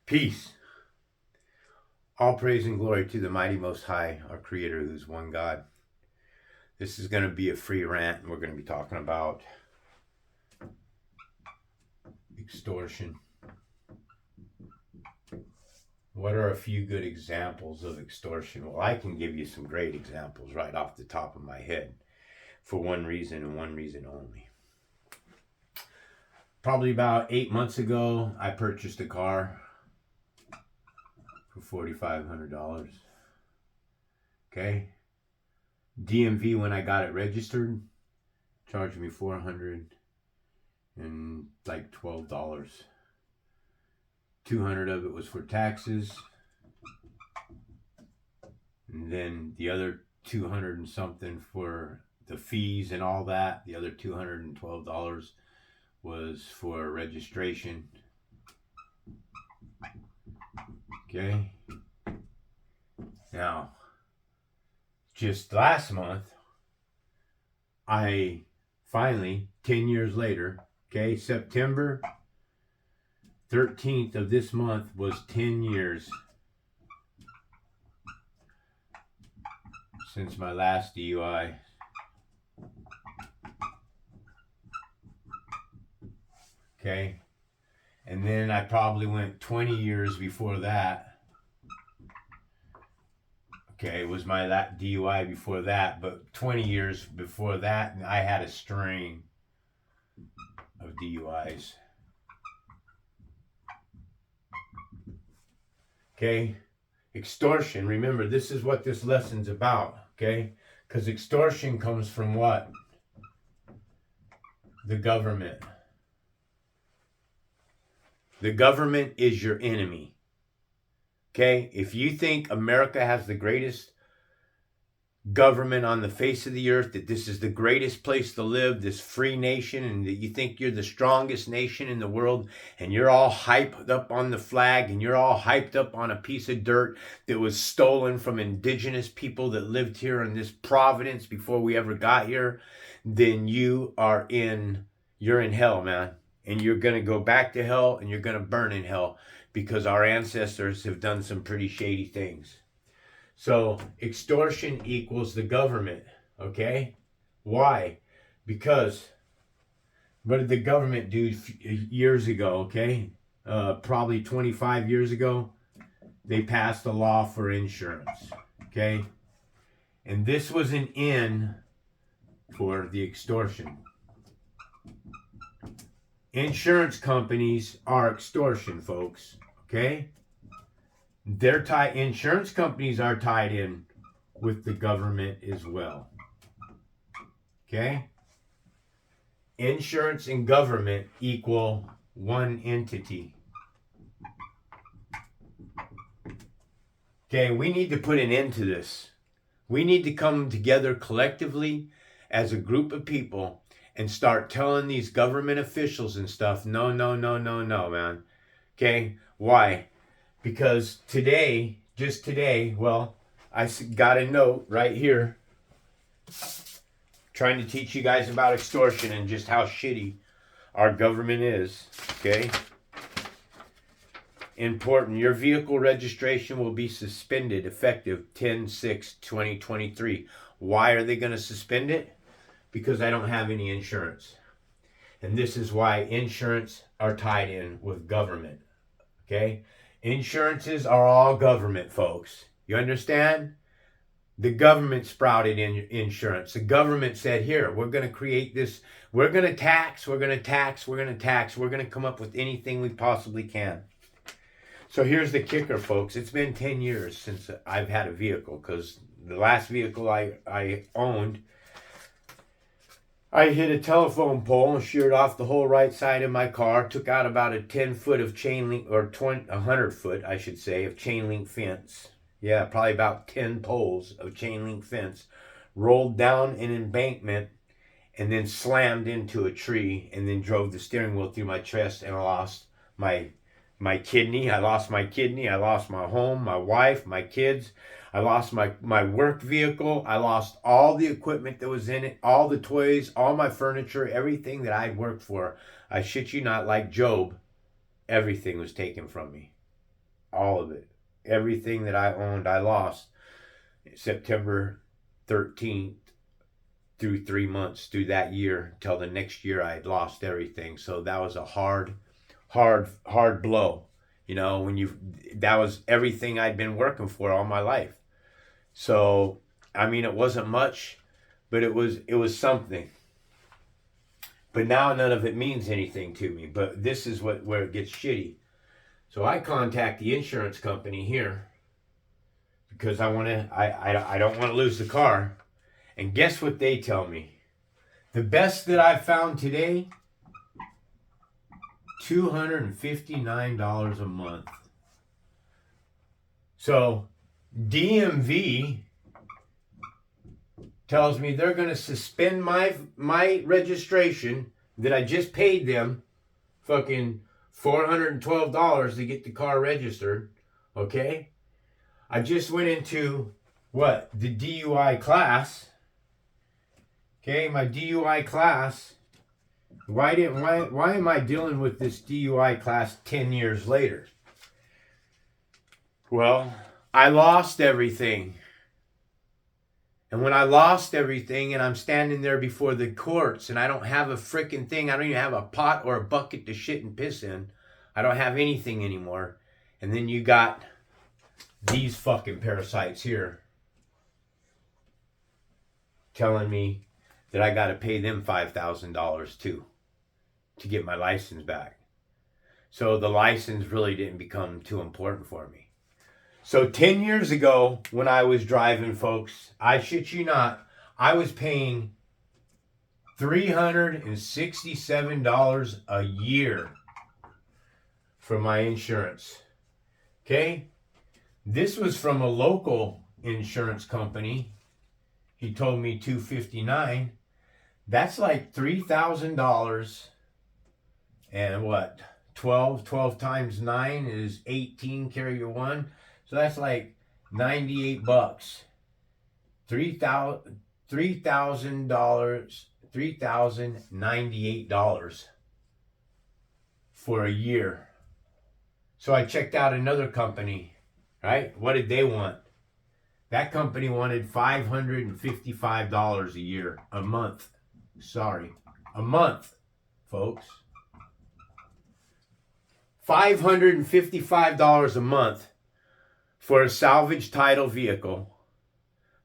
Peace. All praise and glory to the mighty Most High, our Creator, who's one God. This is going to be a free rant, and we're going to be talking about extortion. What are a few good examples of extortion? Well, I can give you some great examples right off the top of my head for one reason and one reason only. Probably about 8 months ago, I purchased a car for $4,500. Okay. DMV, when I got it registered, charged me $412. $200 of it was for taxes, and then the other 200 and something for the fees and all that. The other $212 was for registration. Okay. Now, just last month, I finally, 10 years later, okay, September 13th of this month was 10 years since my last DUI. Okay. And then I probably went 20 years before that. Okay, it was my DUI before that, but 20 years before that, I had a string of DUIs. Okay, extortion. Remember, this is what this lesson's about. Okay, because extortion comes from what? The government. The government is your enemy. Okay, if you think America has the greatest government on the face of the earth, that this is the greatest place to live, this free nation, and that you think you're the strongest nation in the world, and you're all hyped up on the flag, and you're all hyped up on a piece of dirt that was stolen from indigenous people that lived here in this Providence before we ever got here, then you're in hell, man. And you're going to go back to hell, and you're going to burn in hell, because our ancestors have done some pretty shady things. So extortion equals the government, okay? Why? Because what did the government do years ago, okay? Probably 25 years ago, they passed a law for insurance, okay? And this was an in for the extortion. Insurance companies are extortion, folks, okay? Insurance companies are tied in with the government as well. Okay? Insurance and government equal one entity. Okay, we need to put an end to this. We need to come together collectively as a group of people and start telling these government officials and stuff, no, man. Okay? Why? Because just today, well, I got a note right here trying to teach you guys about extortion and just how shitty our government is, okay? Important. Your vehicle registration will be suspended effective 10/6/2023. Why are they going to suspend it? Because I don't have any insurance. And this is why insurance are tied in with government, okay? Insurances are all government, folks. You understand? The government sprouted in insurance. The government said, here, we're going to create this. We're going to tax. We're going to come up with anything we possibly can. So here's the kicker, folks. It's been 10 years since I've had a vehicle, because the last vehicle I owned, I hit a telephone pole and sheared off the whole right side of my car, took out about a 10 foot of chain link, or 100 foot, I should say, of chain link fence. Yeah, probably about 10 poles of chain link fence. Rolled down an embankment and then slammed into a tree, and then drove the steering wheel through my chest, and I lost my kidney. I lost my kidney. I lost my home, my wife, my kids. I lost my work vehicle. I lost all the equipment that was in it, all the toys, all my furniture, everything that I'd worked for. I shit you not, like Job, everything was taken from me. all of it. Everything that I owned, I lost September 13th through 3 months through that year till the next year I had lost everything. So that was a hard blow. You know, that was everything I'd been working for all my life. So, I mean, it wasn't much, but it was something. But now none of it means anything to me. But this is where it gets shitty. So I contact the insurance company here because I don't want to lose the car. And guess what they tell me? The best that I found today, $259 a month. So DMV tells me they're going to suspend my registration that I just paid them fucking $412 to get the car registered. Okay? I just went into what? The DUI class. Okay, my DUI class. Why am I dealing with this DUI class 10 years later? Well, I lost everything. And when I lost everything and I'm standing there before the courts and I don't have a freaking thing, I don't even have a pot or a bucket to shit and piss in. I don't have anything anymore. And then you got these fucking parasites here telling me that I got to pay them $5,000 too to get my license back. So the license really didn't become too important for me. So 10 years ago when I was driving, folks, I shit you not, I was paying $367 a year for my insurance. Okay? This was from a local insurance company. He told me $259. That's like $3,000. And what? 12 times 9 is 18, carry your 1. So that's like $98. $3,098 for a year. So I checked out another company, right? What did they want? That company wanted $555 a year, a month. Sorry, a month, folks. $555 a month for a salvage title vehicle.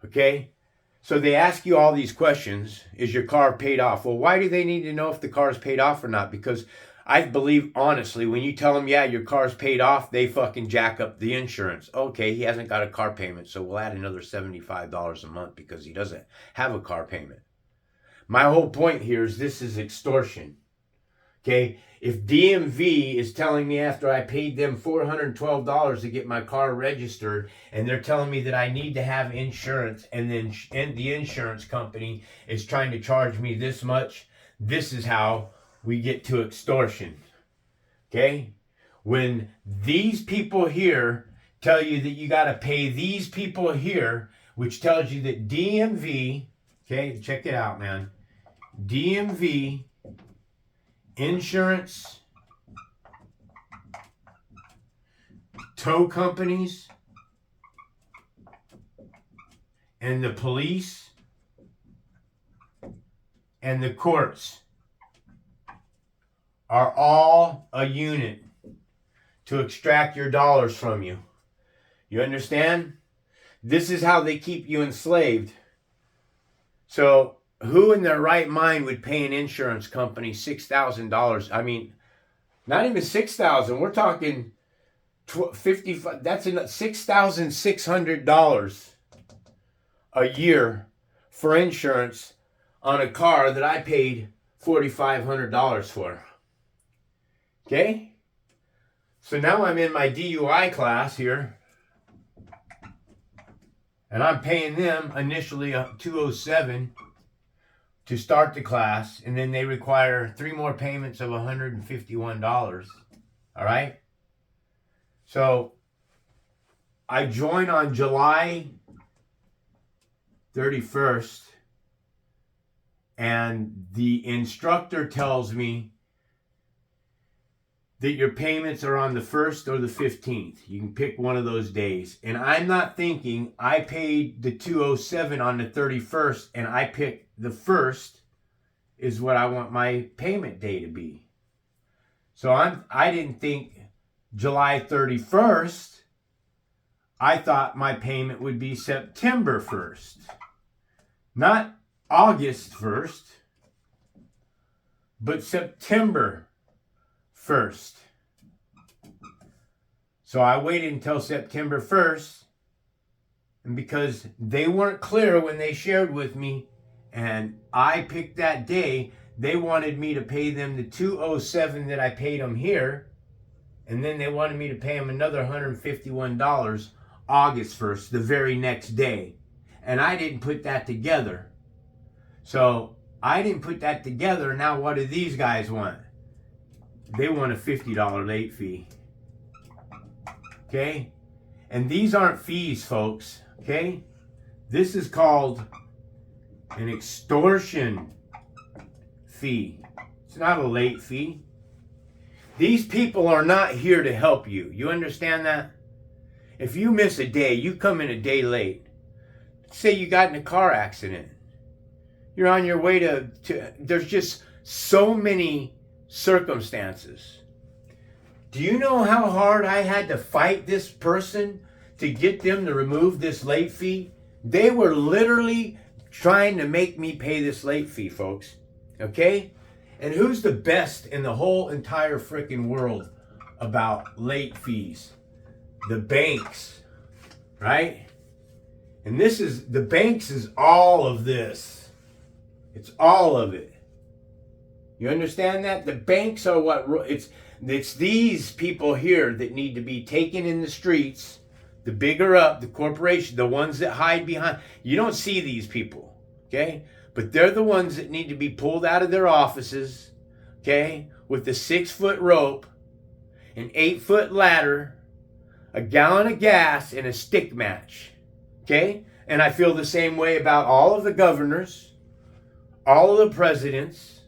Okay? So they ask you all these questions. Is your car paid off? Well, why do they need to know if the car is paid off or not? Because I believe, honestly, when you tell them, yeah, your car's paid off, they fucking jack up the insurance. Okay, he hasn't got a car payment, so we'll add another $75 a month because he doesn't have a car payment. My whole point here is this is extortion. Okay? If DMV is telling me after I paid them $412 to get my car registered, and they're telling me that I need to have insurance, and then the insurance company is trying to charge me this much, this is how we get to extortion. Okay? When these people here tell you that you got to pay these people here, which tells you that DMV, okay, check it out, man. DMV, insurance, tow companies, and the police, and the courts are all a unit to extract your dollars from you. You understand? This is how they keep you enslaved. So who in their right mind would pay an insurance company $6,000? I mean, not even $6,000. We're talking $55. That's $6,600 a year for insurance on a car that I paid $4,500 for. Okay? So now I'm in my DUI class here, and I'm paying them initially $207 to start the class, and then they require 3 more payments of $151. All right? So I join on July 31st, and the instructor tells me that your payments are on the 1st or the 15th. You can pick one of those days. And I'm not thinking I paid the 207 on the 31st and I pick the 1st is what I want my payment day to be. So I didn't think July 31st. I thought my payment would be September 1st. Not August 1st, but September 1st. So I waited until September 1st, and because they weren't clear when they shared with me, and I picked that day, they wanted me to pay them the $207 that I paid them here, and then they wanted me to pay them another $151 August 1st, the very next day. And I didn't put that together. So I didn't put that together. Now what do these guys want? They want a $50 late fee. Okay? And these aren't fees, folks. Okay? This is called an extortion fee. It's not a late fee. These people are not here to help you. You understand that? If you miss a day, you come in a day late. Say you got in a car accident. You're on your way to there's just so many circumstances. Do you know how hard I had to fight this person to get them to remove this late fee? They were literally trying to make me pay this late fee, folks. Okay? And who's the best in the whole entire freaking world about late fees? The banks, right? And this is, the banks is all of this. It's all of it. You understand that? The banks are what, it's these people here that need to be taken in the streets, the bigger up, the corporation, the ones that hide behind. You don't see these people, okay? But they're the ones that need to be pulled out of their offices, okay? With the 6-foot rope, an 8-foot ladder, a gallon of gas, and a stick match, okay? And I feel the same way about all of the governors, all of the presidents,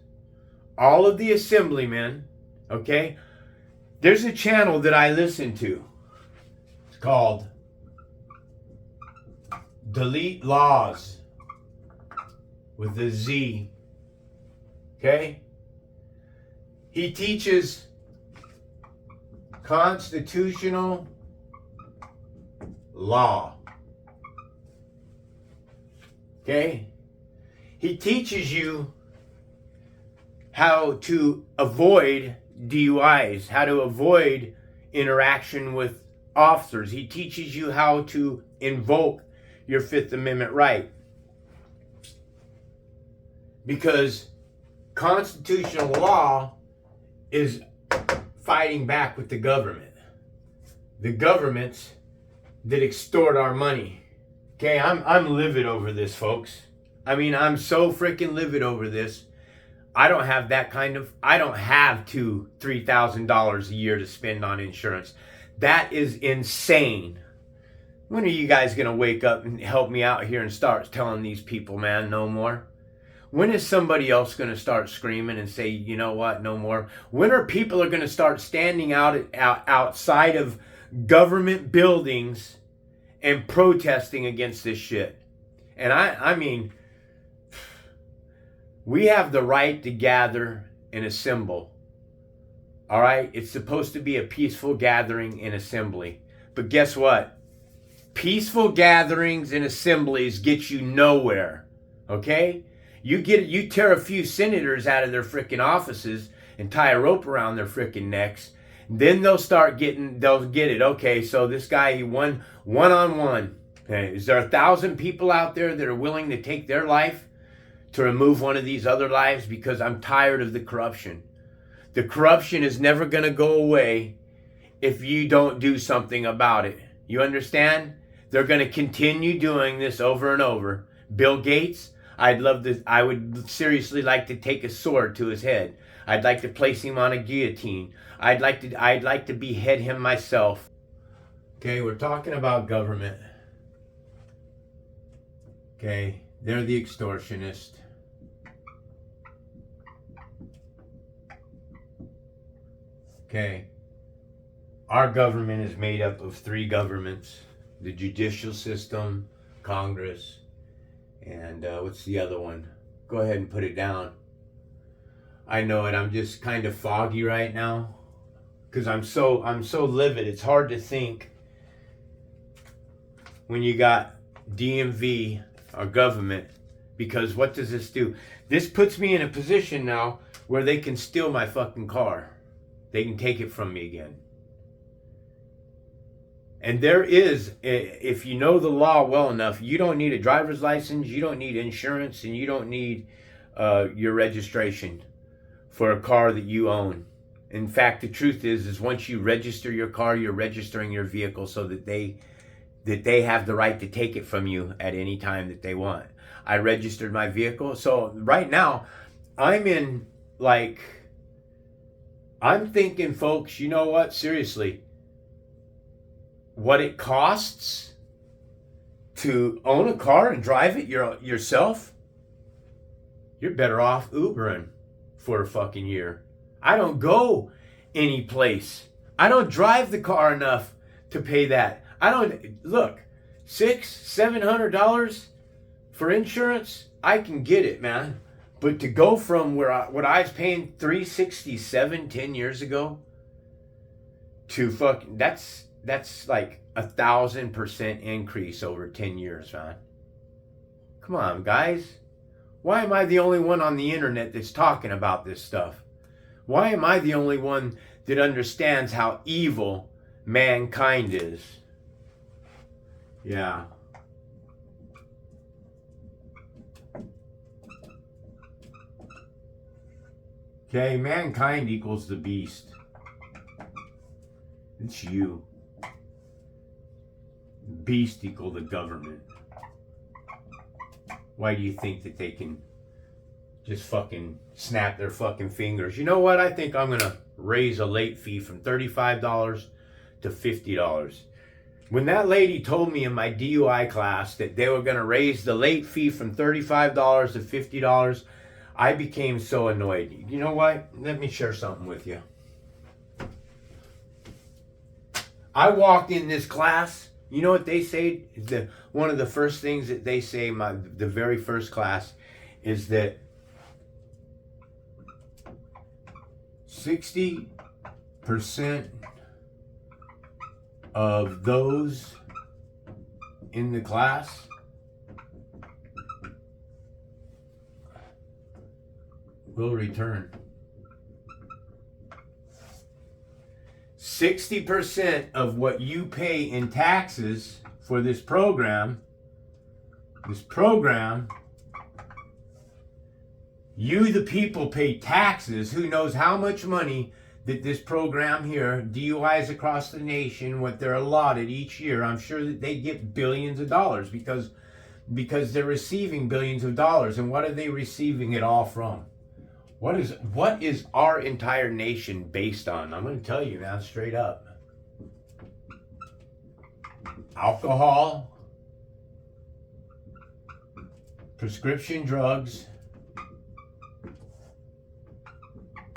all of the assemblymen, okay? There's a channel that I listen to. It's called Delete Laws with a Z, okay? He teaches constitutional law, okay? He teaches you how to avoid DUIs, how to avoid interaction with officers. He teaches you how to invoke your Fifth Amendment right. Because constitutional law is fighting back with the government. The governments that extort our money. Okay, I'm livid over this, folks. I mean, I'm so freaking livid over this. I don't have $2,000-$3,000 a year to spend on insurance. That is insane. When are you guys going to wake up and help me out here and start telling these people, man, no more? When is somebody else going to start screaming and say, you know what, no more? When are people going to start standing outside of government buildings and protesting against this shit? And I mean, we have the right to gather and assemble. All right? It's supposed to be a peaceful gathering and assembly. But guess what? Peaceful gatherings and assemblies get you nowhere. Okay? You tear a few senators out of their freaking offices and tie a rope around their freaking necks. Then they'll get it. Okay, so this guy, he won one-on-one. Okay, is there 1,000 people out there that are willing to take their life to remove one of these other lives? Because I'm tired of the corruption. The corruption is never going to go away if you don't do something about it. You understand? They're going to continue doing this over and over. Bill Gates, I would seriously like to take a sword to his head. I'd like to place him on a guillotine. I'd like to behead him myself. Okay, we're talking about government. Okay, they're the extortionist. Okay. Our government is made up of three governments: the judicial system, Congress, and what's the other one? Go ahead and put it down. I know it. I'm just kind of foggy right now because I'm so livid. It's hard to think when you got DMV, our government, because what does this do? This puts me in a position now where they can steal my fucking car. They can take it from me again. And there is, if you know the law well enough, you don't need a driver's license, you don't need insurance, and you don't need your registration for a car that you own. In fact, the truth is once you register your car, you're registering your vehicle so that they have the right to take it from you at any time that they want. I registered my vehicle. So right now, I'm thinking, folks, you know what? Seriously, what it costs to own a car and drive it yourself, you're better off Ubering for a fucking year. I don't go any place. I don't drive the car enough to pay that. I don't look, $600-700 for insurance. I can get it, man. But to go from what I was paying $367 10 years ago to fucking that's like 1,000% increase over 10 years, man. Come on, guys. Why am I the only one on the internet that's talking about this stuff? Why am I the only one that understands how evil mankind is? Yeah. Okay, mankind equals the beast. It's you. Beast equal the government. Why do you think that they can just fucking snap their fucking fingers? You know what? I think I'm going to raise a late fee from $35 to $50. When that lady told me in my DUI class that they were going to raise the late fee from $35 to $50, I became so annoyed. You know what? Let me share something with you. I walked in this class. You know what they say? One of the first things that they say, the very first class, is that 60% of those in the class will return. 60% of what you pay in taxes for this program, you the people pay taxes. Who knows how much money that this program here, DUIs across the nation, what they're allotted each year, I'm sure that they get billions of dollars because they're receiving billions of dollars. And what are they receiving it all from? What is our entire nation based on? I'm going to tell you, man, straight up. Alcohol, prescription drugs,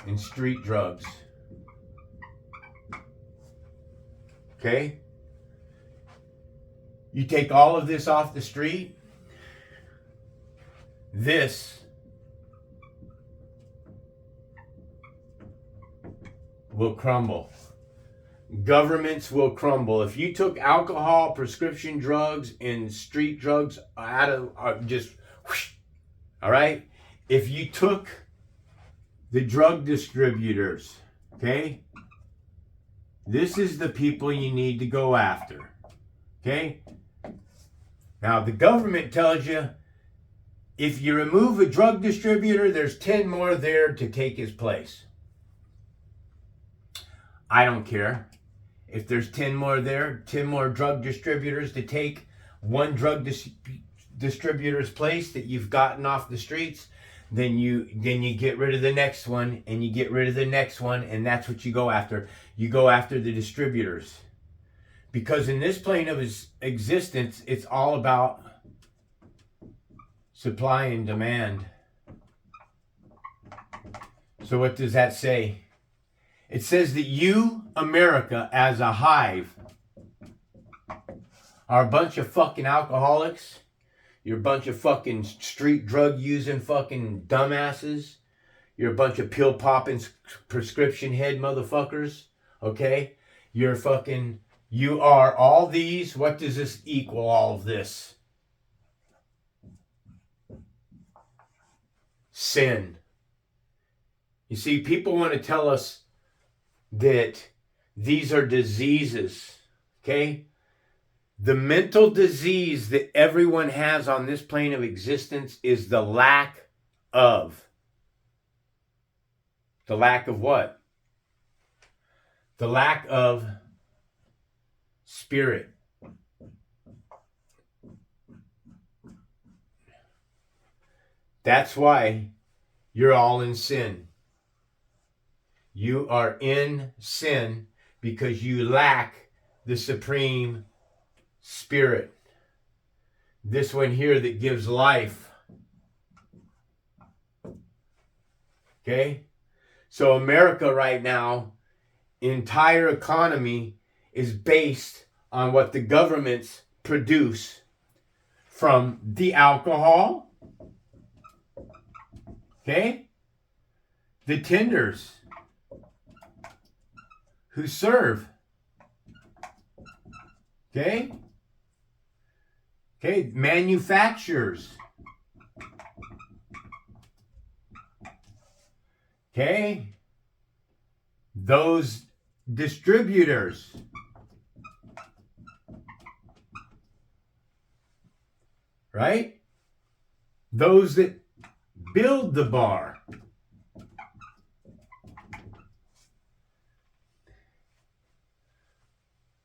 and street drugs. Okay? You take all of this off the street, this will crumble. Governments will crumble. If you took alcohol, prescription drugs, and street drugs out of just whoosh, all right? If you took the drug distributors, okay? This is the people you need to go after, okay? Now, the government tells you if you remove a drug distributor, there's 10 more there to take his place. I don't care. If there's 10 more there, 10 more drug distributors to take one drug distributor's place that you've gotten off the streets, then you get rid of the next one, and you get rid of the next one, and that's what you go after. You go after the distributors. Because in this plane of existence, it's all about supply and demand. So what does that say? It says that you, America, as a hive, are a bunch of fucking alcoholics. You're a bunch of fucking street drug using fucking dumbasses. You're a bunch of pill popping prescription head motherfuckers. Okay? You are all these. What does this equal, all of this? Sin. You see, people want to tell us that these are diseases. Okay? The mental disease that everyone has on this plane of existence is the lack of. The lack of what? The lack of spirit. That's why you're all in sin. You are in sin because you lack the supreme spirit. This one here that gives life. Okay? So America right now, entire economy is based on what the governments produce from the alcohol, okay, the tenders who serve, okay, manufacturers, okay, those distributors, right? Those that build the bar.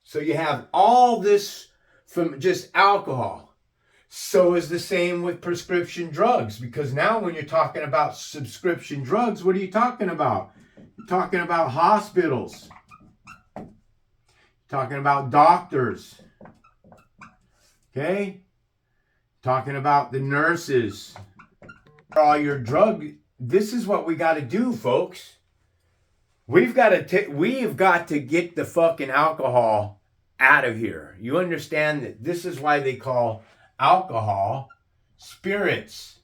So you have all this from just alcohol. So is the same with prescription drugs, because now when you're talking about subscription drugs, what are you talking about? You're talking about hospitals. You're talking about doctors. Okay? Talking about the nurses. All your drug. This is what we got to do, folks. We have got to get the fucking alcohol out of here. You understand that this is why they call alcohol spirits.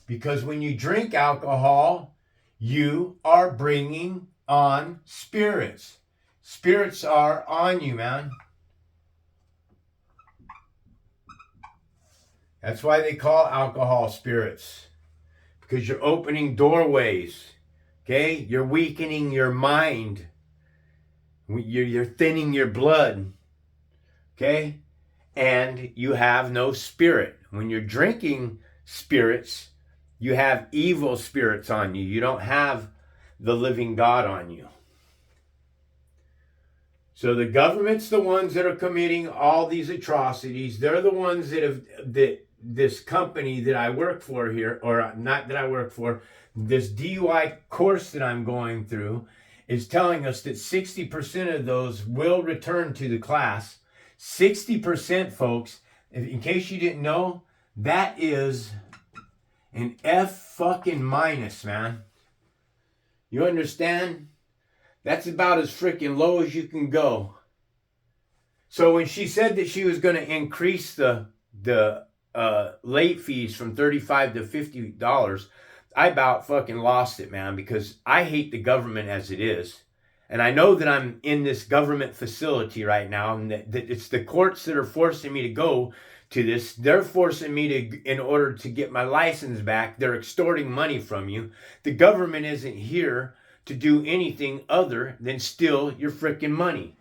Because when you drink alcohol, you are bringing on spirits. Spirits are on you, man. That's why they call alcohol spirits. Because you're opening doorways. Okay? You're weakening your mind. You're thinning your blood. Okay? And you have no spirit. When you're drinking spirits, you have evil spirits on you. You don't have the living God on you. So the government's the ones that are committing all these atrocities. They're the ones that this company that I work for here, or not that I work for, this DUI course that I'm going through is telling us that 60% of those will return to the class. 60%, folks, in case you didn't know, that is an F fucking minus, man. You understand? That's about as freaking low as you can go. So when she said that she was going to increase the late fees from $35 to $50, I about fucking lost it, man, because I hate the government as it is. And I know that I'm in this government facility right now, and that it's the courts that are forcing me to go to this. They're forcing me to, in order to get my license back, they're extorting money from you. The government isn't here to do anything other than steal your freaking money.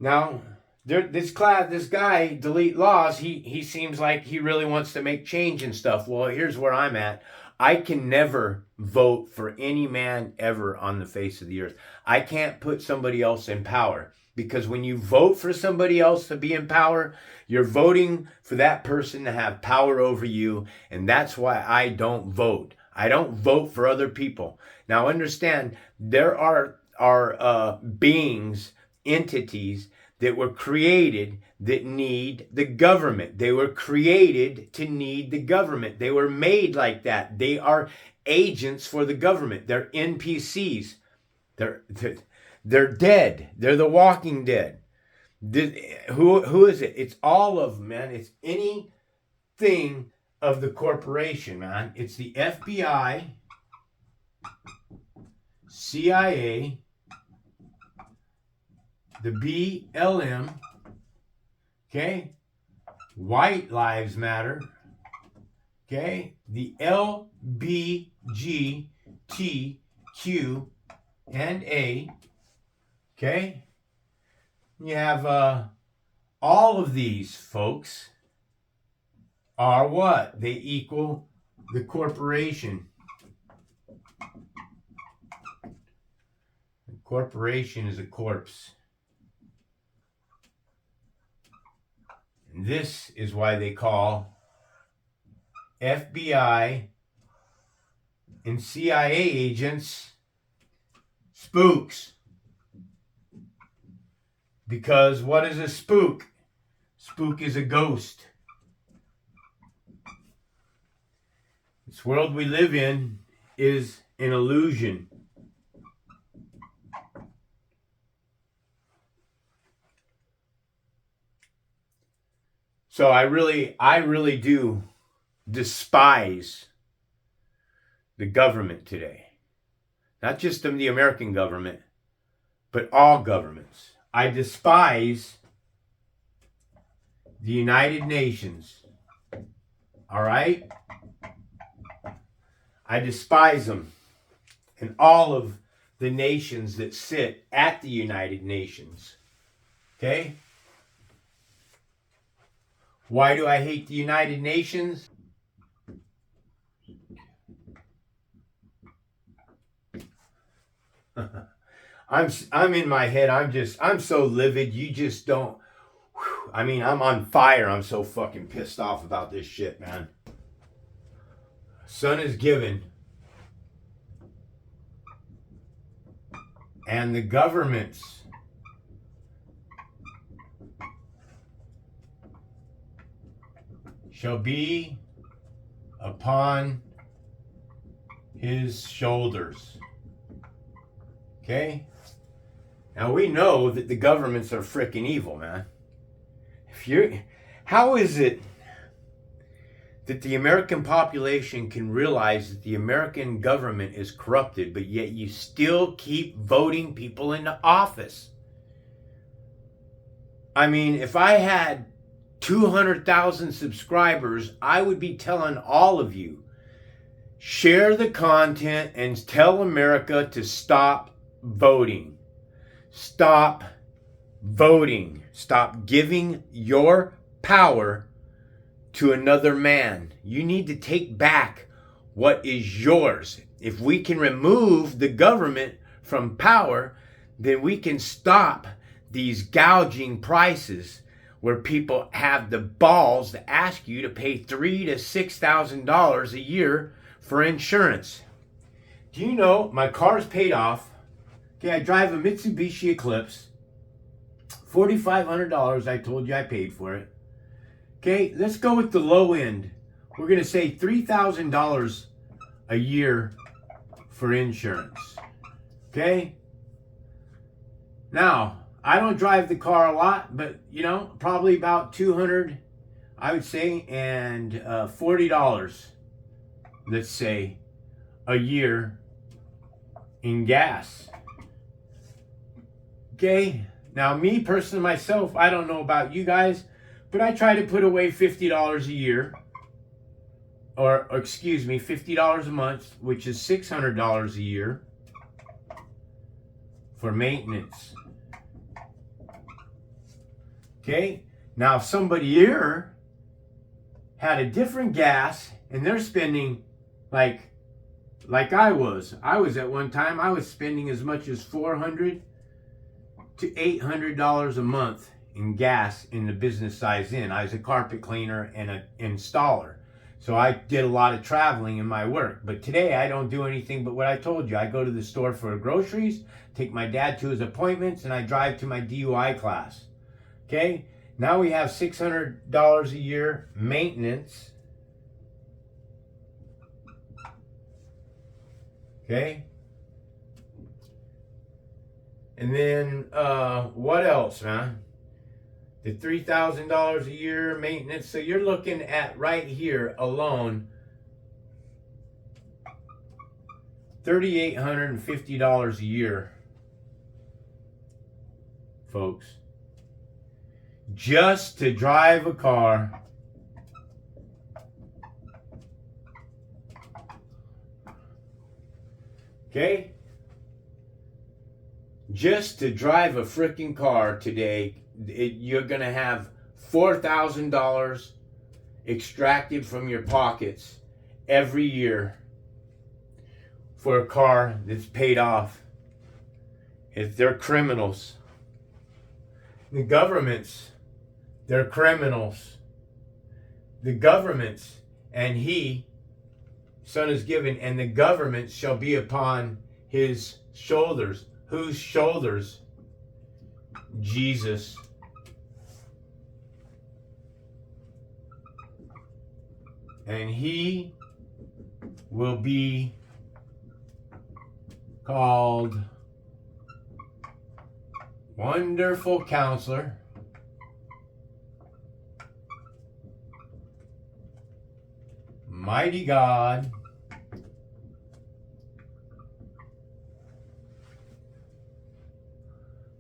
Now, this guy, Delete Laws, he seems like he really wants to make change and stuff. Well, here's where I'm at. I can never vote for any man ever on the face of the earth. I can't put somebody else in power, because when you vote for somebody else to be in power, you're voting for that person to have power over you, and that's why I don't vote. I don't vote for other people. Now understand, there are beings, entities that were created that need the government. They were created to need the government. They were made like that. They are agents for the government. They're NPCs. They're they're dead. They're the Walking Dead. Who is it? It's all of them, man. It's anything of the corporation, man. It's the FBI, CIA, the BLM, okay? White Lives Matter, okay? The LBGTQ and A, okay? You have all of these folks are what? They equal the corporation. The corporation is a corpse. And this is why they call FBI and CIA agents spooks. Because what is a spook? Spook is a ghost. This world we live in is an illusion. So I really do despise the government today. Not just the American government, but all governments. I despise the United Nations. All right? I despise them and all of the nations that sit at the United Nations. Okay? Why do I hate the United Nations? I'm in my head. I'm so livid. You just don't. I mean, I'm on fire. I'm so fucking pissed off about this shit, man. Son is given. And the governments shall be upon his shoulders. Okay? Now we know that the governments are freaking evil, man. How is it that the American population can realize that the American government is corrupted, but yet you still keep voting people into office? I mean, if I had 200,000 subscribers, I would be telling all of you, share the content and tell America to stop voting. Stop voting. Stop giving your power to another man. You need to take back what is yours. If we can remove the government from power, then we can stop these gouging prices where people have the balls to ask you to pay $3,000 to $6,000 a year for insurance. Do you know my car's paid off? Okay, I drive a Mitsubishi Eclipse. $4,500 I told you I paid for it. Okay, let's go with the low end. We're going to say $3,000 a year for insurance. Okay? Now, I don't drive the car a lot, but, probably about $200, I would say, and $40, let's say, a year in gas. Okay? Now, me personally, myself, I don't know about you guys, but I try to put away $50 a year, or excuse me, $50 a month, which is $600 a year for maintenance. Okay? Now, if somebody here had a different gas and they're spending like I was at one time, I was spending as much as $400 to $800 a month in gas in the business size inn. I was a carpet cleaner and an installer. So I did a lot of traveling in my work. But today I don't do anything but what I told you. I go to the store for groceries, take my dad to his appointments, and I drive to my DUI class. Okay? Now we have $600 a year maintenance. Okay? And then what else, man? The $3,000 a year maintenance. So you're looking at right here alone $3,850 a year, folks, just to drive a car. Okay? Just to drive a freaking car today, you're going to have $4,000 extracted from your pockets every year for a car that's paid off. If they're criminals. The governments, they're criminals. The governments, and he, Son is given, and the government shall be upon his shoulders. Whose shoulders? Jesus. And he will be called Wonderful Counselor, Mighty God,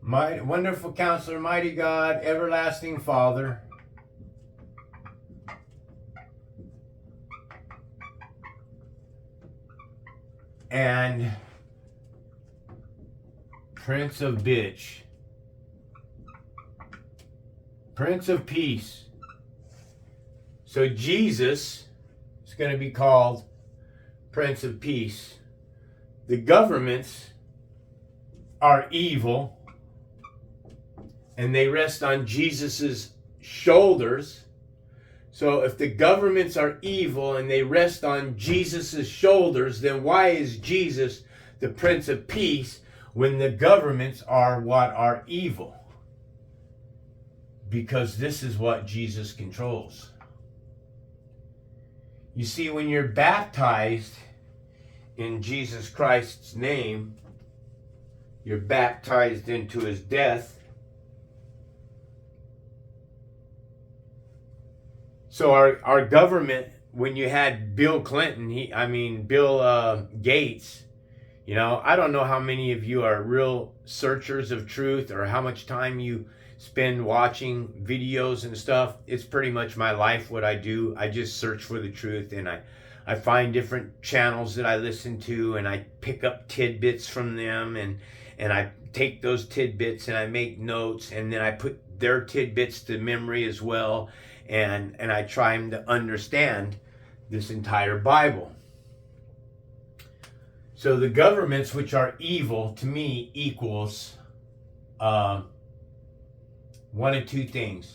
Wonderful Counselor, Mighty God, Everlasting Father, and Prince of Bitch. Prince of Peace. So Jesus is going to be called Prince of Peace. The governments are evil, and they rest on Jesus's shoulders. So if the governments are evil and they rest on Jesus's shoulders, then why is Jesus the Prince of Peace when the governments are what are evil? Because this is what Jesus controls. You see, when you're baptized in Jesus Christ's name, you're baptized into his death. So our government, when you had Bill Clinton, Bill Gates, you know, I don't know how many of you are real searchers of truth or how much time you spend watching videos and stuff. It's pretty much my life, what I do. I just search for the truth, and I find different channels that I listen to, and I pick up tidbits from them, and I take those tidbits and I make notes, and then I put their tidbits to memory as well, and I try to understand this entire Bible. So the governments which are evil, to me, equals one of two things.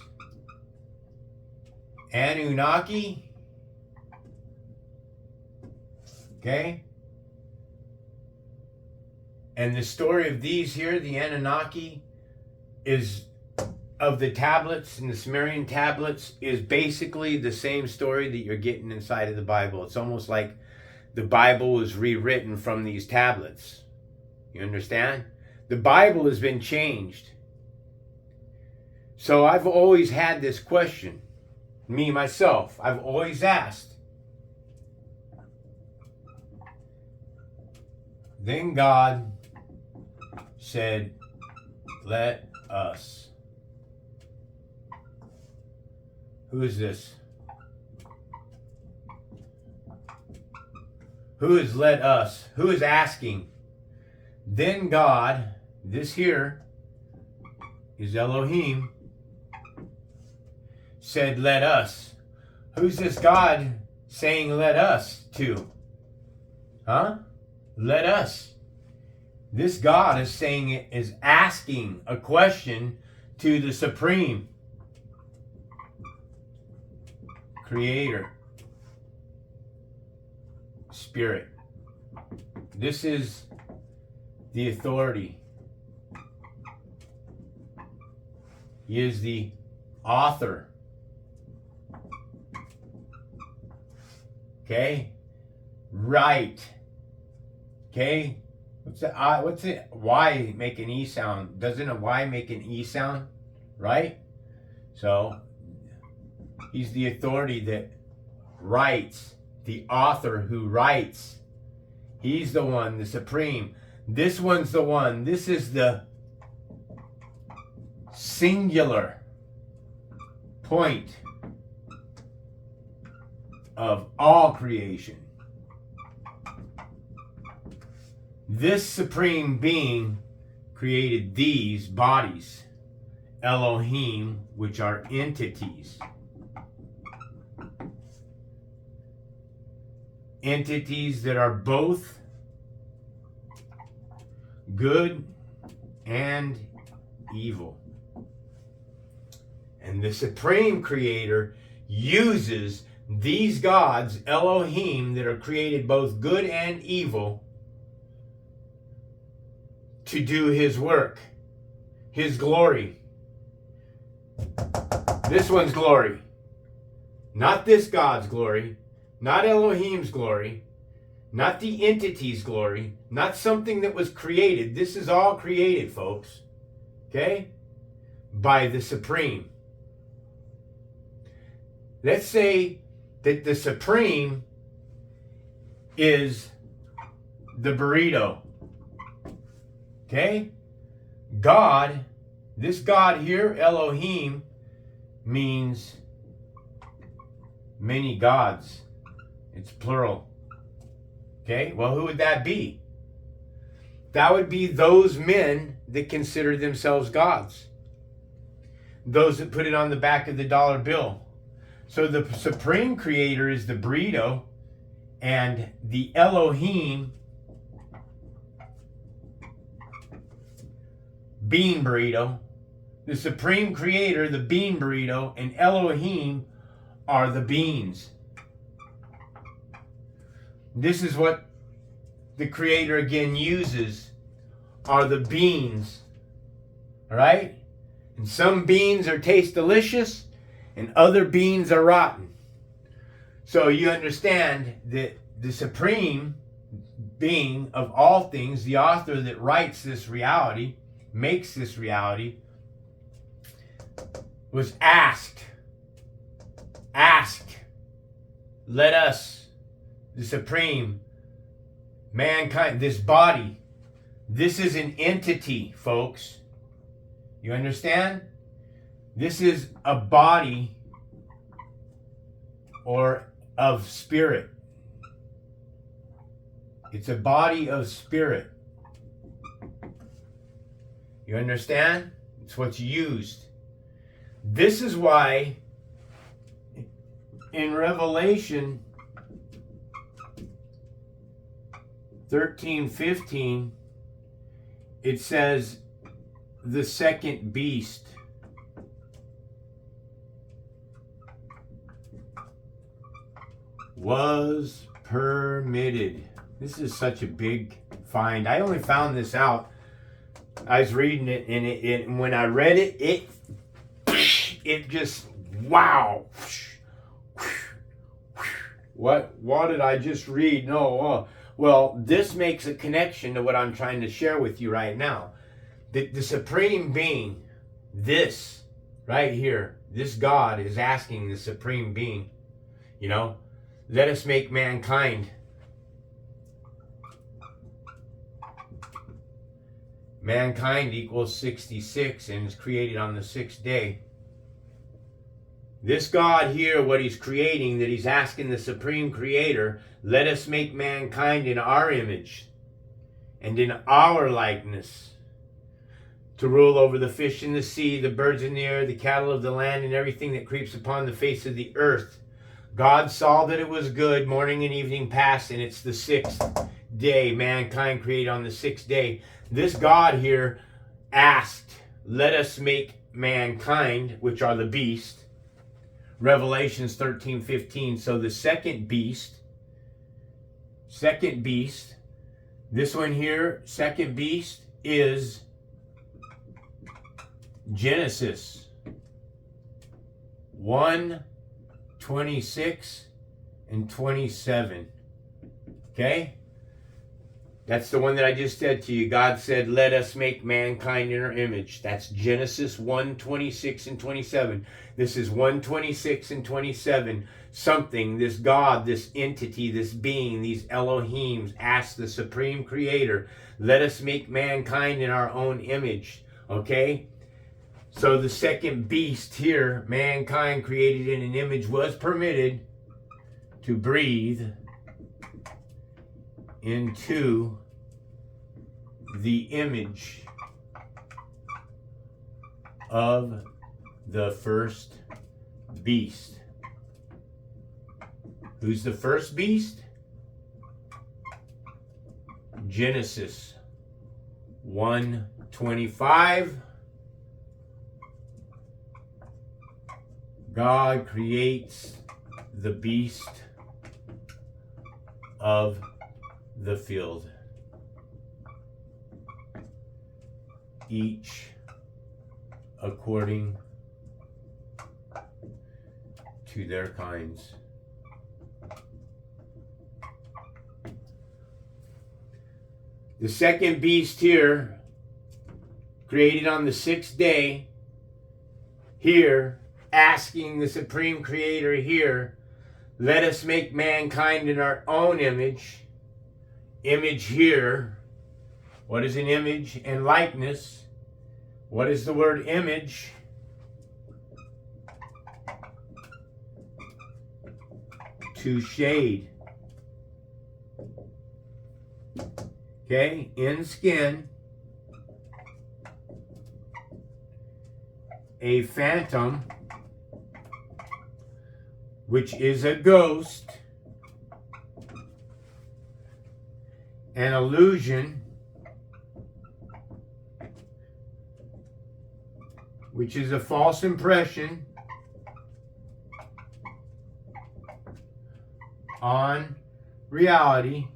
Anunnaki, okay? And the story of these here, the Anunnaki, is of the tablets and the Sumerian tablets, is basically the same story that you're getting inside of the Bible. It's almost like the Bible was rewritten from these tablets. You understand? The Bible has been changed. So I've always had this question, me, myself, I've always asked. Then God said, let us. Who is this? Who is let us? Who is asking? Then God, this here is Elohim, said, let us. Who's this God saying let us to? Huh? Let us. This God is saying it, is asking a question to the Supreme Creator Spirit. This is the authority. He is the author. Okay? Right. Okay? What's the I? What's it? Y make an E sound? Doesn't a Y make an E sound? Right? So he's the authority that writes, the author who writes. He's the one, the supreme. This one's the one. This is the singular point of all creation. This supreme being created these bodies, Elohim, which are entities. Entities that are both good and evil. And the supreme creator uses these gods, Elohim, that are created both good and evil, to do his work, his glory. This one's glory. Not this God's glory, not Elohim's glory, not the entity's glory, not something that was created. This is all created, folks. Okay? By the supreme. Let's say that the supreme is the burrito. Okay? God, this God here, Elohim, means many gods. It's plural. Okay? Well, who would that be? That would be those men that consider themselves gods. Those that put it on the back of the dollar bill. So the supreme creator is the burrito, and the Elohim, bean burrito. The supreme creator, the bean burrito, and Elohim are the beans. This is what the creator again uses, are the beans. All right? And some beans taste delicious and other beans are rotten. So you understand that the supreme being of all things, the author that writes this reality, makes this reality, was asked, let us, the supreme, mankind, this body, this is an entity, folks. You understand? This is a body or of spirit. It's a body of spirit. You understand? It's what's used. This is why in Revelation 13:15 it says the second beast was permitted. This is such a big find. I only found this out. I was reading it, and when I read it, it just, wow. What did I just read? No, well, this makes a connection to what I'm trying to share with you right now. The supreme being, this right here, this God is asking the supreme being, let us make mankind. Mankind equals 66 and is created on the 6th day. This God here, what he's creating, that he's asking the supreme creator, let us make mankind in our image and in our likeness, to rule over the fish in the sea, the birds in the air, the cattle of the land, and everything that creeps upon the face of the earth. God saw that it was good, morning and evening passed, and it's the 6th day, mankind created on the 6th day. This God here asked, let us make mankind, which are the beast. Revelations 13:15. So the second beast, this one here, second beast, is Genesis 1:26 and 27. Okay? That's the one that I just said to you. God said, let us make mankind in our image. That's Genesis 1:26 and 27. This is 1:26 and 27. Something, this God, this entity, this being, these Elohims asked the Supreme Creator, let us make mankind in our own image. Okay? So the second beast here, mankind created in an image, was permitted to breathe into the image of the first beast. Who's the first beast? Genesis 1:25. God creates the beast of the field, each according to their kinds. The second beast here, created on the sixth day, here, asking the Supreme Creator here, let us make mankind in our own image. Image here. What is an image and likeness? What is the word image? To shade. Okay, in skin. A phantom, which is a ghost. An illusion, which is a false impression on reality.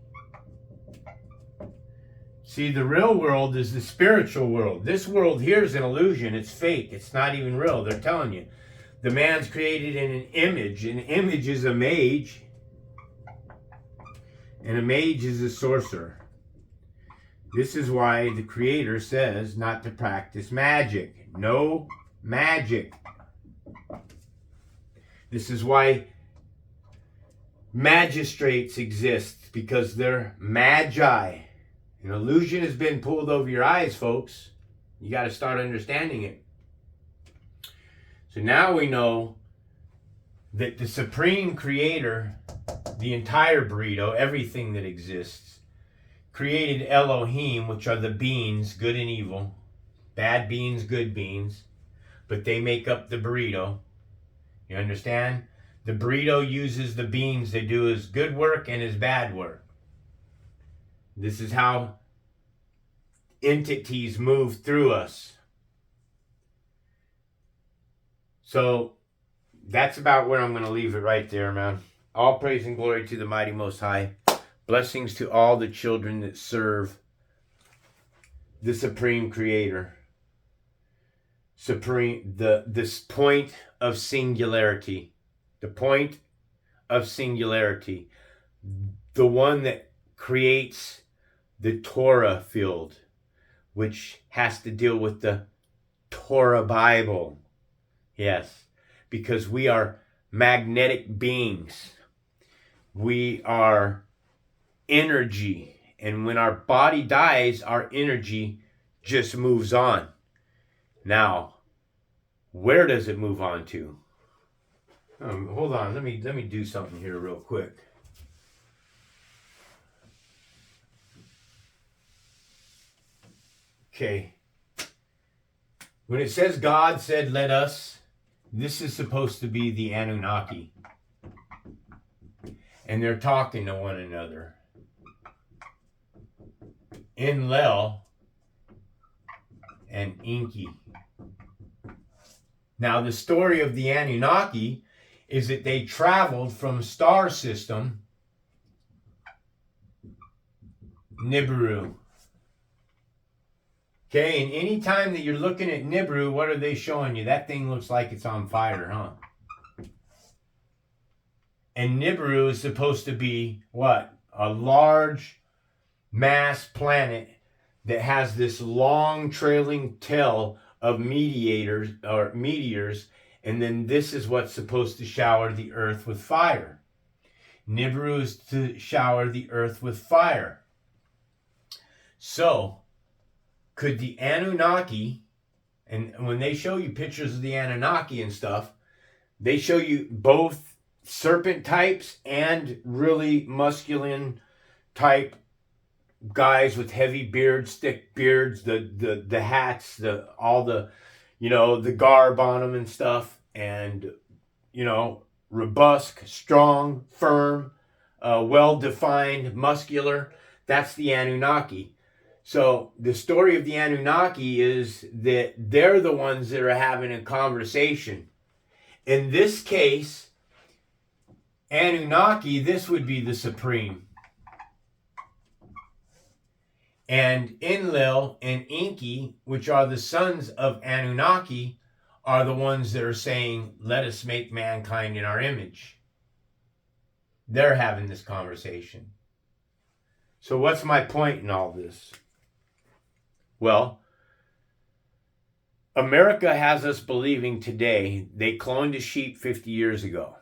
See, the real world is the spiritual world. This world here is an illusion. It's fake. It's not even real. They're telling you. The man's created in an image. An image is a mage. And a mage is a sorcerer. This is why the Creator says not to practice magic. No magic. This is why magistrates exist, because they're magi. An illusion has been pulled over your eyes, folks. You got to start understanding it. So now we know that the Supreme Creator, the entire burrito, everything that exists, created Elohim, which are the beings, good and evil. Bad beings, good beings. But they make up the burrito. You understand? The burrito uses the beings to do his good work and his bad work. This is how entities move through us. So that's about where I'm going to leave it right there, man. All praise and glory to the mighty Most High. Blessings to all the children that serve the Supreme Creator. This point of singularity. The point of singularity. The one that creates the Torah field, which has to deal with the Torah Bible. Yes, because we are magnetic beings. We are energy. And when our body dies, our energy just moves on. Now, where does it move on to? Hold on, let me do something here real quick. Okay. When it says God said, let us, this is supposed to be the Anunnaki. And they're talking to one another. Enlil and Enki. Now, the story of the Anunnaki is that they traveled from star system Nibiru. Okay, and any time that you're looking at Nibiru, what are they showing you? That thing looks like it's on fire, huh? And Nibiru is supposed to be what? A large mass planet that has this long trailing tail of meteors, and then this is what's supposed to shower the earth with fire. Nibiru is to shower the earth with fire. So, could the Anunnaki, and when they show you pictures of the Anunnaki and stuff, they show you both serpent types and really masculine type guys with heavy beards, thick beards, the hats, the garb on them and stuff, and robust, strong, firm, well-defined, muscular. That's the Anunnaki. So the story of the Anunnaki is that they're the ones that are having a conversation. In this case, Anunnaki, this would be the supreme. And Enlil and Enki, which are the sons of Anunnaki, are the ones that are saying, let us make mankind in our image. They're having this conversation. So what's my point in all this? Well, America has us believing today they cloned a sheep 50 years ago.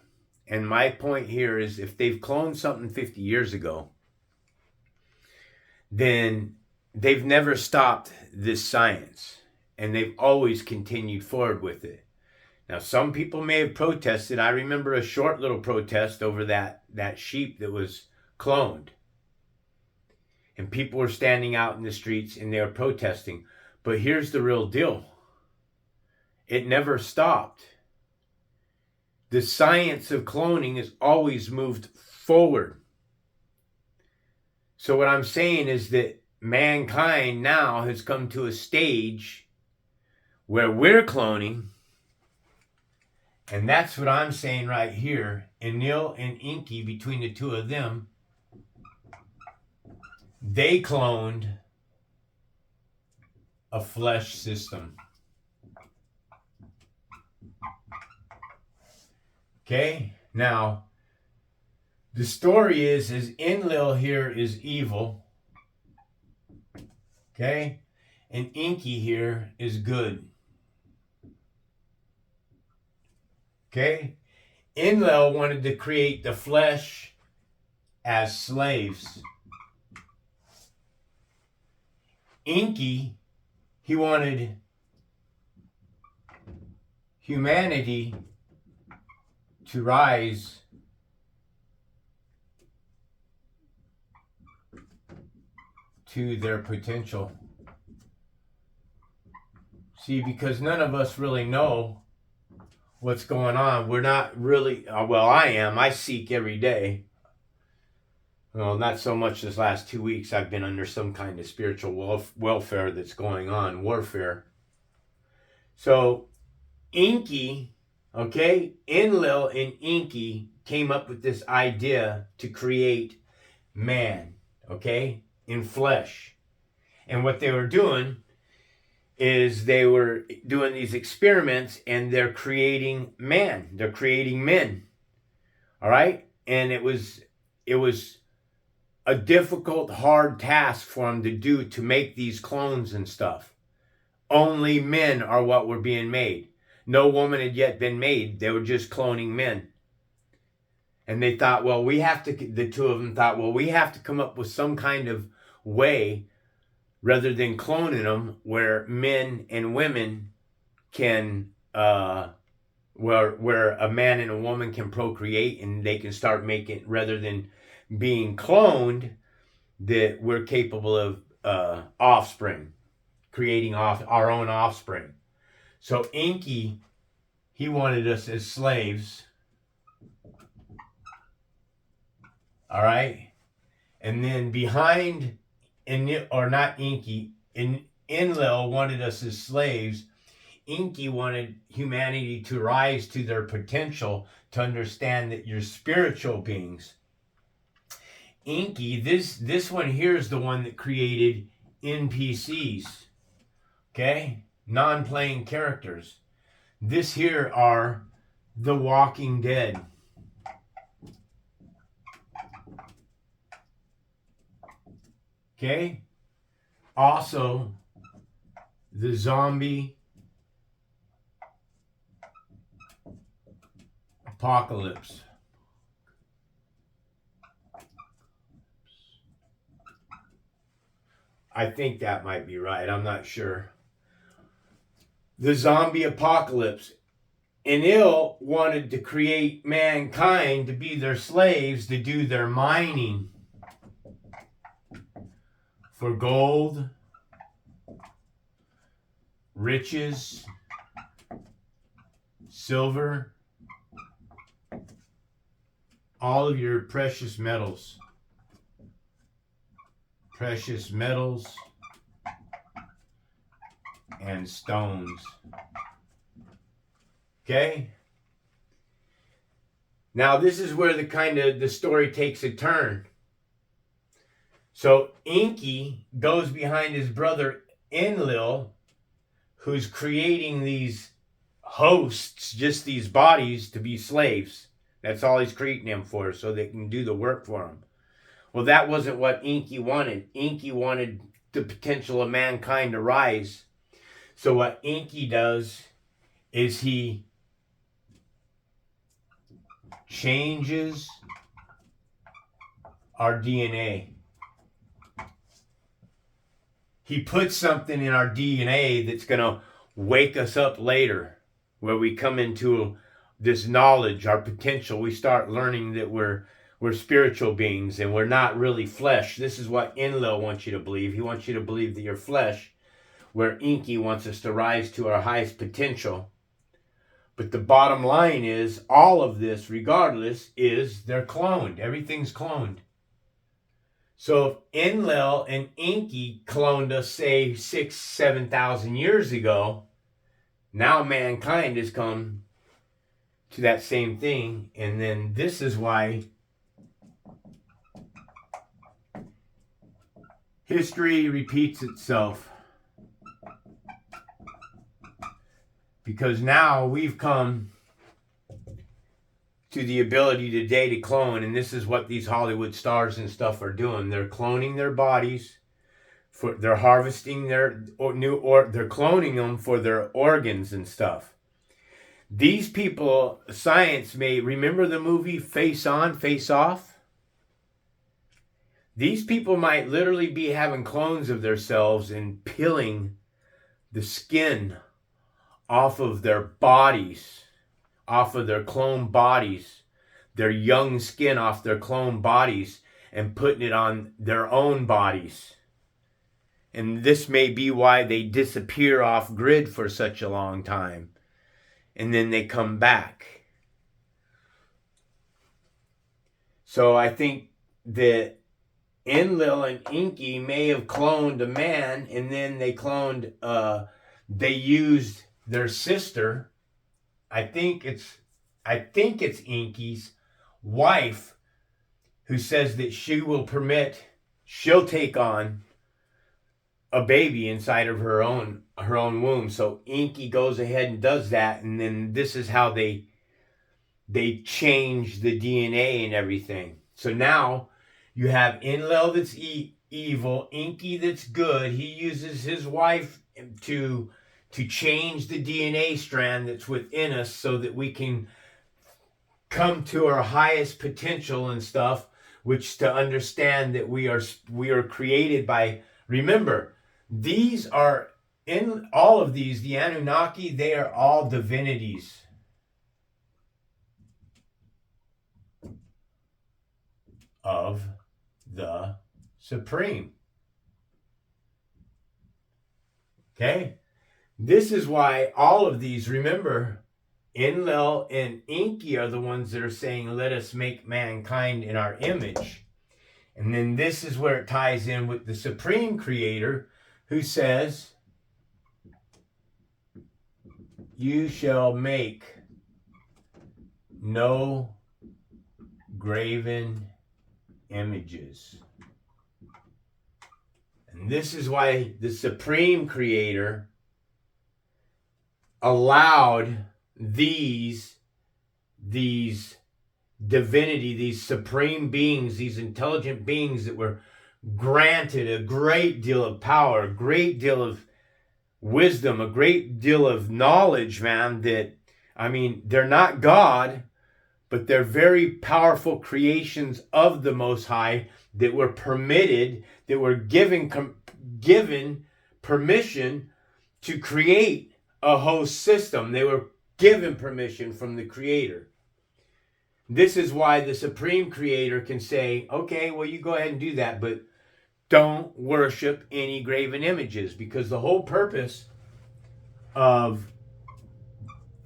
And my point here is if they've cloned something 50 years ago, then they've never stopped this science. And they've always continued forward with it. Now, some people may have protested. I remember a short little protest over that sheep that was cloned. And people were standing out in the streets and they were protesting. But here's the real deal. It never stopped. The science of cloning has always moved forward. So what I'm saying is that mankind now has come to a stage where we're cloning. And that's what I'm saying right here. Enlil and Enki, between the two of them, they cloned a flesh system. Okay? Now, the story is Enlil here is evil. Okay? And Enki here is good. Okay? Enlil wanted to create the flesh as slaves. Enki, he wanted humanity to rise to their potential. See, because none of us really know what's going on. We're not really, well, I am. I seek every day. Well, not so much this last 2 weeks. I've been under some kind of spiritual welfare that's going on, warfare. So, Enki, okay, Enlil and Enki came up with this idea to create man, okay, in flesh. And what they were doing is they were doing these experiments and they're creating man. They're creating men. All right? And it was a difficult, hard task for them to do to make these clones and stuff. Only men are what were being made. No woman had yet been made. They were just cloning men. And they thought, well, the two of them thought, well, we have to come up with some kind of way rather than cloning them where men and women can, where a man and a woman can procreate and they can start making, rather than being cloned, that we're capable of offspring, creating our own offspring. So Enki, he wanted us as slaves. All right? And then behind, not Enki, Enlil wanted us as slaves. Enki wanted humanity to rise to their potential, to understand that you're spiritual beings. Enki, this one here is the one that created NPCs, okay? Non-playing characters. This here are the Walking Dead. Okay? Also, the zombie apocalypse. I think that might be right. I'm not sure. The zombie apocalypse. Enlil wanted to create mankind to be their slaves, to do their mining for gold, riches, silver, all of your precious metals. Precious metals and stones. Okay? Now this is where the story takes a turn. So Enki goes behind his brother Enlil, who's creating these hosts, just these bodies to be slaves. That's all he's creating them for, so they can do the work for him. Well, that wasn't what Enki wanted. Enki wanted the potential of mankind to rise. So what Enki does is he changes our DNA. He puts something in our DNA that's going to wake us up later, where we come into this knowledge, our potential. We start learning that we're spiritual beings and we're not really flesh. This is what Enlil wants you to believe. He wants you to believe that you're flesh, where Enki wants us to rise to our highest potential. But the bottom line is, all of this, regardless, is they're cloned. Everything's cloned. So if Enlil and Enki cloned us, say, 6,000, 7,000 years ago, now mankind has come to that same thing. And then this is why history repeats itself. Because now we've come to the ability today to clone, and this is what these Hollywood stars and stuff are doing. They're cloning their bodies, they're harvesting they're cloning them for their organs and stuff. These people, science may remember the movie Face On, Face Off. These people might literally be having clones of themselves and peeling the skin off of their bodies, off of their clone bodies, their young skin off their clone bodies, and putting it on their own bodies. And this may be why they disappear off grid for such a long time. And then they come back. So I think that Enlil and Enki may have cloned a man, and then they they used their sister. I think it's Enki's wife, who says that she'll take on a baby inside of her own womb. So Enki goes ahead and does that, and then this is how they change the DNA and everything. So now you have Enlil that's evil, Enki that's good. He uses his wife to change the DNA strand that's within us so that we can come to our highest potential and stuff, which to understand that we are created by, remember, these are, in all of these, the Anunnaki, they are all divinities. Of the Supreme. Okay? This is why all of these, remember, Enlil and Enki are the ones that are saying, let us make mankind in our image. And then this is where it ties in with the Supreme Creator, who says, you shall make no graven images. And this is why the Supreme Creator allowed these divinity, these supreme beings, these intelligent beings that were granted a great deal of power, a great deal of wisdom, a great deal of knowledge, man, that, I mean, they're not God, but they're very powerful creations of the Most High that were permitted, that were given permission to create a host system. They were given permission from the Creator. This is why the Supreme Creator can say, okay, well, you go ahead and do that, but don't worship any graven images, because the whole purpose of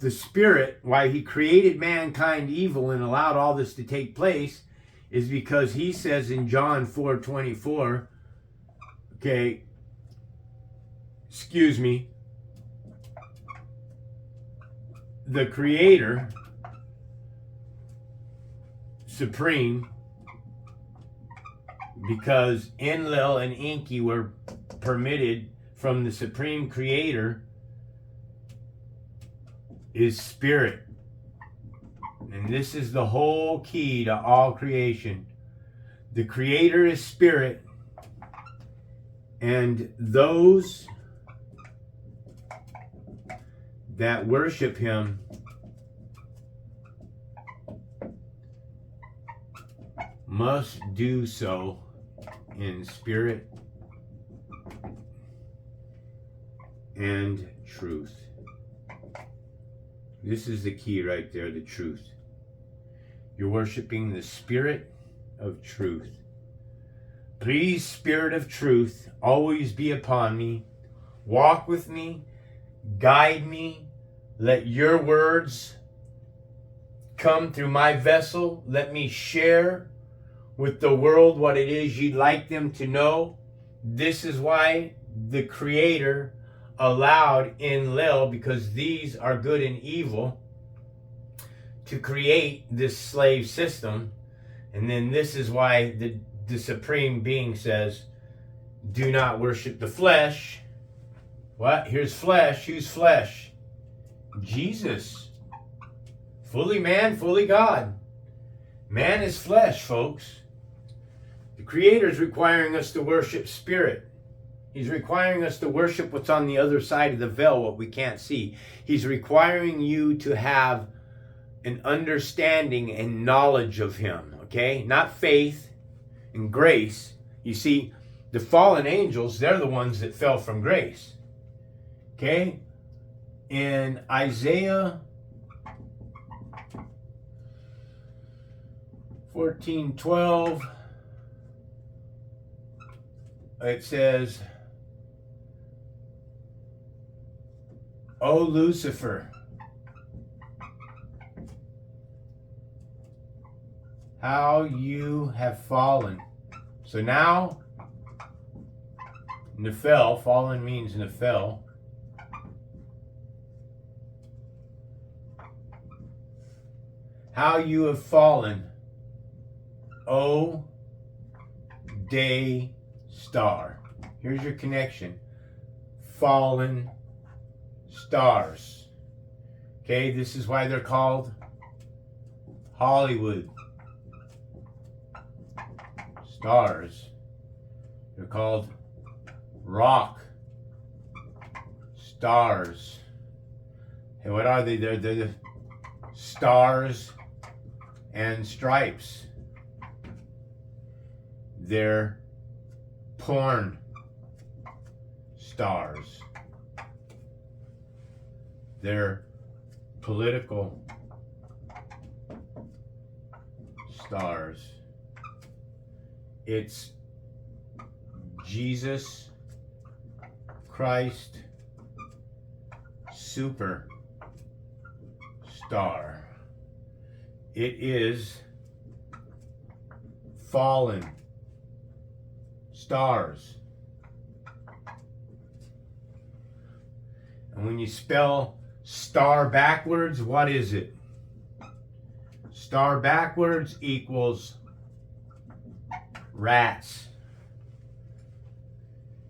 the Spirit, why he created mankind evil and allowed all this to take place, is because he says in John 4:24, okay, excuse me, the Creator, Supreme, because Enlil and Enki were permitted from the Supreme Creator, is Spirit. And this is the whole key to all creation. The Creator is Spirit, and those that worship him must do so in spirit and truth. This is the key right there, the truth. You're worshiping the Spirit of truth. Please, Spirit of truth, always be upon me. Walk with me. Guide me. Let your words come through my vessel. Let me share with the world what it is you'd like them to know. This is why the Creator allowed Enlil, because these are good and evil, to create this slave system. And then this is why the Supreme Being says, do not worship the flesh. What? Here's flesh. Who's flesh? Jesus. Fully man, fully God. Man is flesh, folks. The Creator is requiring us to worship spirit. He's requiring us to worship what's on the other side of the veil, what we can't see. He's requiring you to have an understanding and knowledge of him, okay? Not faith and grace. You see, the fallen angels, they're the ones that fell from grace, okay? In Isaiah 14:12, it says, O Lucifer, how you have fallen. So now, Nephil, fallen means Nephil. How you have fallen, O day star. Here's your connection. Fallen stars. Okay, this is why they're called Hollywood stars. They're called rock stars. And what are they? They're the stars and stripes. They're porn stars. They're political stars. It's Jesus Christ super star. It is fallen stars. And when you spell star backwards, what is it? Star backwards equals rats.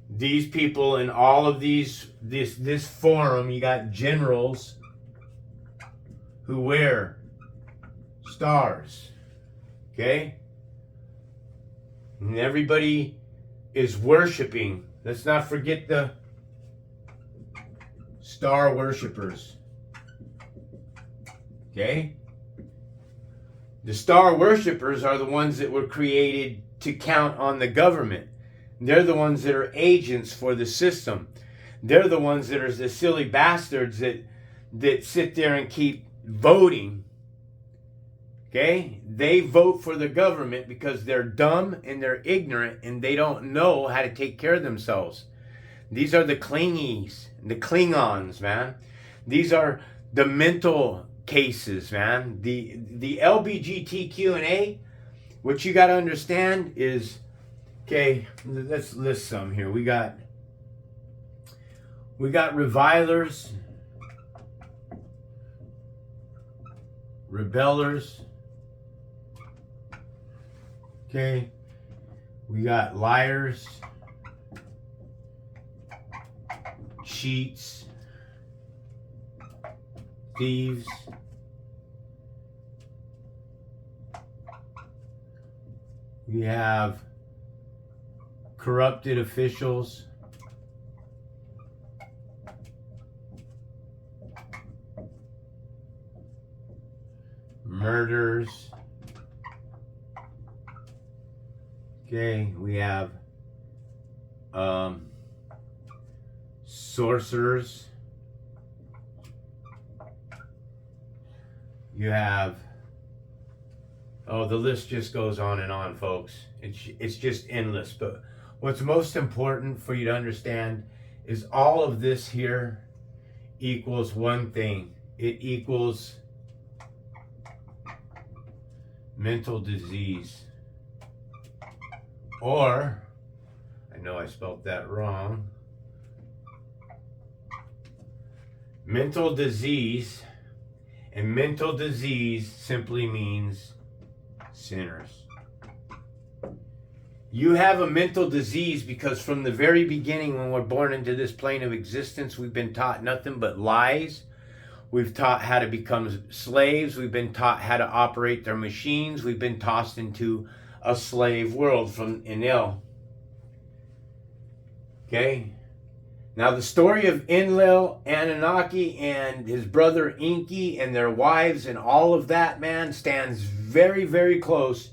These people in all of this forum, you got generals who wear stars. Okay? And everybody is worshiping. Let's not forget the star worshipers. Okay? The star worshipers are the ones that were created to count on the government. They're the ones that are agents for the system. They're the ones that are the silly bastards that sit there and keep voting. Okay? They vote for the government because they're dumb and they're ignorant and they don't know how to take care of themselves. These are the clingies, the Klingons, man. These are the mental cases, man. The LBGTQ&A, what you got to understand is, okay, let's list some here. We got revilers, rebellers. Okay, we got liars, cheats, thieves, we have corrupted officials, murderers. Okay, we have sorcerers. You have, oh, the list just goes on and on, folks. It's just endless. But what's most important for you to understand is all of this here equals one thing. It equals mental disease. Or, I know I spelled that wrong. Mental disease, and mental disease simply means sinners. You have a mental disease because from the very beginning when we're born into this plane of existence, we've been taught nothing but lies. We've taught how to become slaves. We've been taught how to operate their machines. We've been tossed into a slave world from Enlil. Okay? Now the story of Enlil, Anunnaki, and his brother Enki and their wives and all of that, man, stands very, very close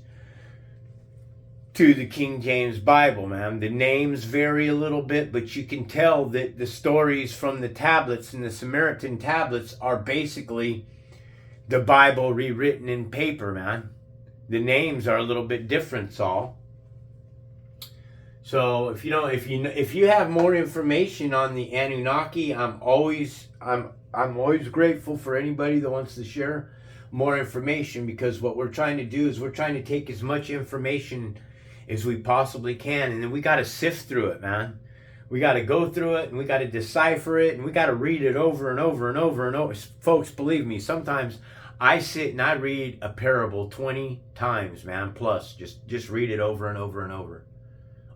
to the King James Bible, man. The names vary a little bit, but you can tell that the stories from the tablets and the Samaritan tablets are basically the Bible rewritten in paper, man. The names are a little bit different, Saul. So if you have more information on the Anunnaki, I'm always grateful for anybody that wants to share more information, because what we're trying to do is we're trying to take as much information as we possibly can, and then we got to sift through it, man. We got to go through it, and we got to decipher it, and we got to read it over and over and over and over. Folks, believe me, sometimes I sit and I read a parable 20 times, man, plus. Just read it over and over and over.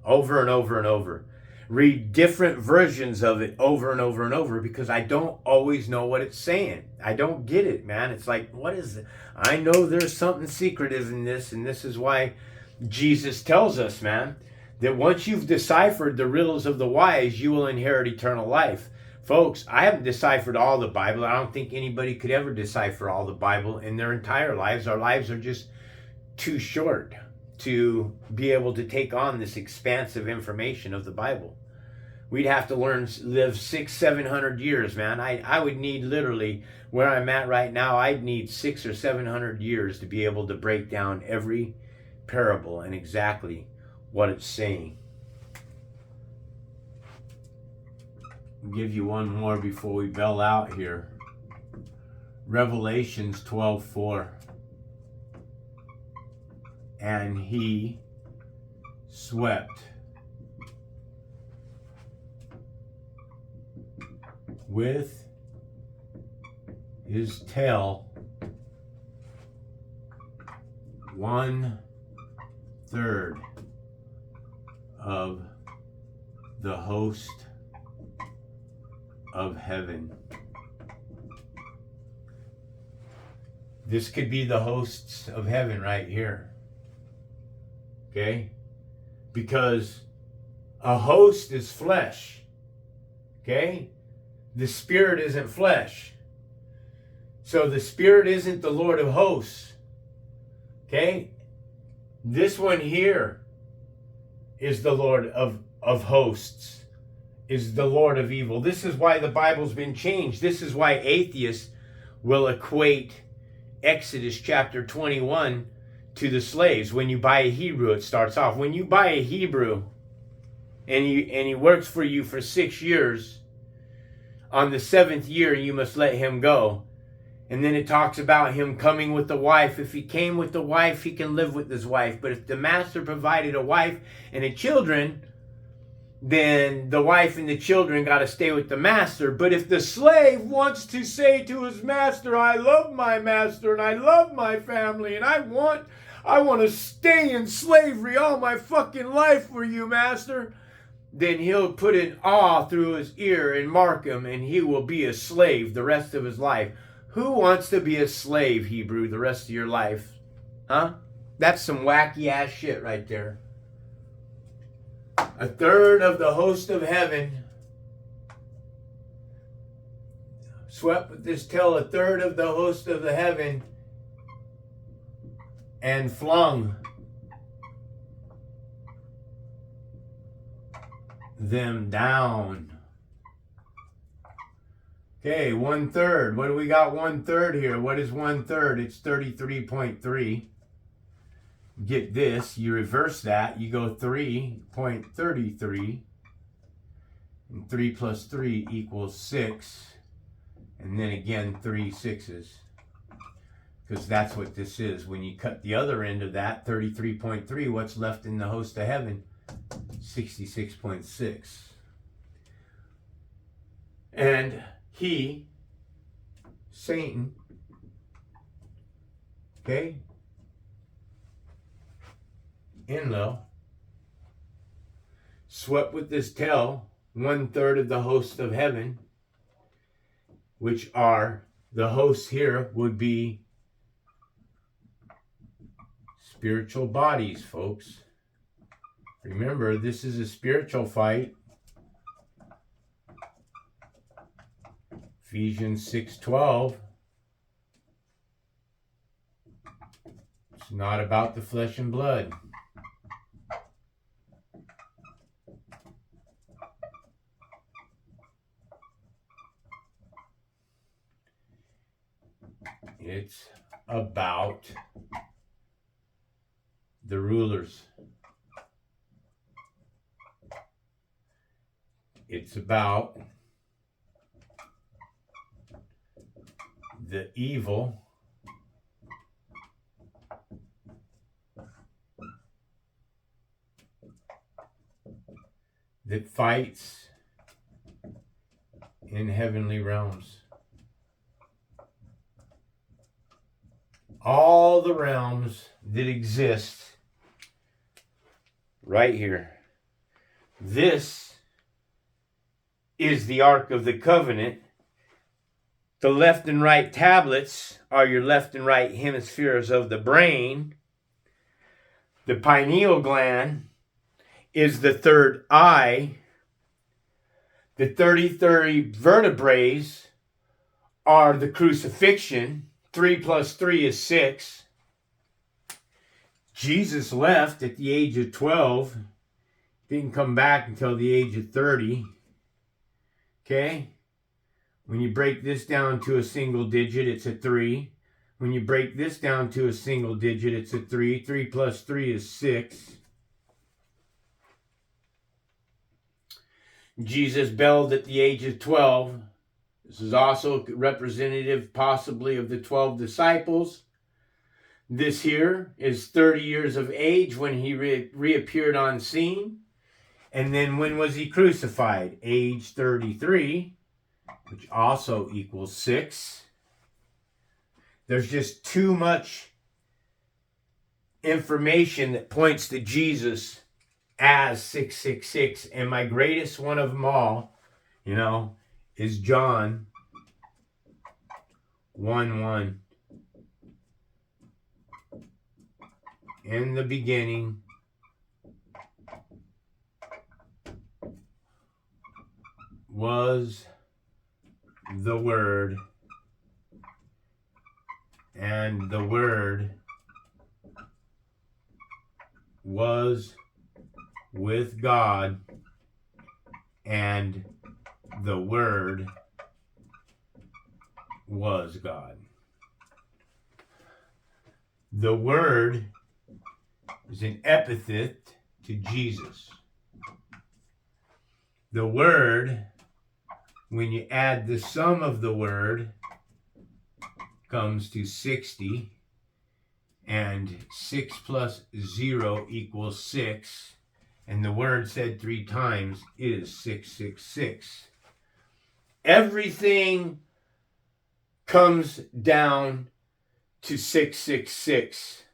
Over and over and over. Read different versions of it over and over and over, because I don't always know what it's saying. I don't get it, man. It's like, what is it? I know there's something secretive in this, and this is why Jesus tells us, man, that once you've deciphered the riddles of the wise, you will inherit eternal life. Folks, I haven't deciphered all the Bible. I don't think anybody could ever decipher all the Bible in their entire lives. Our lives are just too short to be able to take on this expansive information of the Bible. We'd have to live 600-700 years, man. I would need, literally, where I'm at right now, I'd need 600 or 700 years to be able to break down every parable and exactly what it's saying. I'll give you one more before we bail out here. Revelations 12:4. And he swept with his tail 1/3 of the host of heaven. This could be the hosts of heaven right here. Okay? Because A host is flesh. Okay? The spirit isn't flesh. So the spirit isn't the Lord of hosts. Okay? This one here is the Lord of hosts, is the Lord of evil. This is why the Bible's been changed. This is why atheists will equate Exodus chapter 21 to the slaves. When you buy a Hebrew, it starts off. When you buy a Hebrew and he works for you for 6 years, on the 7th year you must let him go. And then it talks about him coming with the wife. If he came with the wife, he can live with his wife. But if the master provided a wife and a children, then the wife and the children got to stay with the master. But if the slave wants to say to his master, I love my master and I love my family and I want to stay in slavery all my fucking life for you, master, then he'll put an awe through his ear and mark him, and he will be a slave the rest of his life. Who wants to be a slave, Hebrew, the rest of your life? Huh? That's some wacky ass shit right there. A third of the host of heaven swept with this tail, a third of the host of the heaven, and flung them down. Okay, 1/3. What do we got 1/3 here? What is 1/3? It's 33.3. Get this, you reverse that, you go 3.33, and 3 plus 3 equals 6, and then again 3 6s, because that's what this is. When you cut the other end of that, 33.3, what's left in the host of heaven? 66.6. And he, Satan, okay, Enlil, swept with this tail 1/3 of the host of heaven, which are the hosts here would be spiritual bodies, folks. Remember, this is a spiritual fight. Ephesians 6:12. It's not about the flesh and blood. It's about the rulers. It's about the evil that fights in heavenly realms. All the realms that exist right here. This is the Ark of the Covenant. The left and right tablets are your left and right hemispheres of the brain. The pineal gland is the third eye. The 33 vertebrae are the crucifixion. 3 plus 3 is 6. Jesus left at the age of 12. Didn't come back until the age of 30. Okay? When you break this down to a single digit, it's a 3. When you break this down to a single digit, it's a 3. 3 plus 3 is 6. Jesus bellowed at the age of 12. This is also representative possibly of the 12 disciples. This here is 30 years of age when he reappeared on scene. And then when was he crucified? Age 33, which also equals 6. There's just too much information that points to Jesus as 666. And my greatest one of them all, is John 1:1. In the beginning was the Word, and the Word was with God, and the Word was God. The Word is an epithet to Jesus. The Word, when you add the sum of the Word, comes to 60, and 6 plus 0 equals 6, and the Word said 3 times is 666. Everything comes down to 666.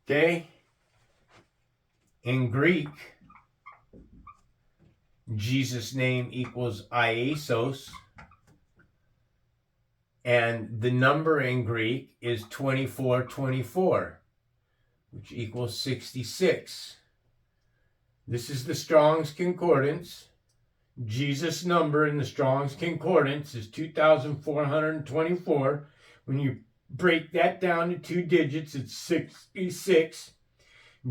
Okay? In Greek, Jesus' name equals Iesos, and the number in Greek is 2424, which equals 66. This is the Strong's Concordance. Jesus' number in the Strong's Concordance is 2,424. When you break that down to 2 digits, it's 66.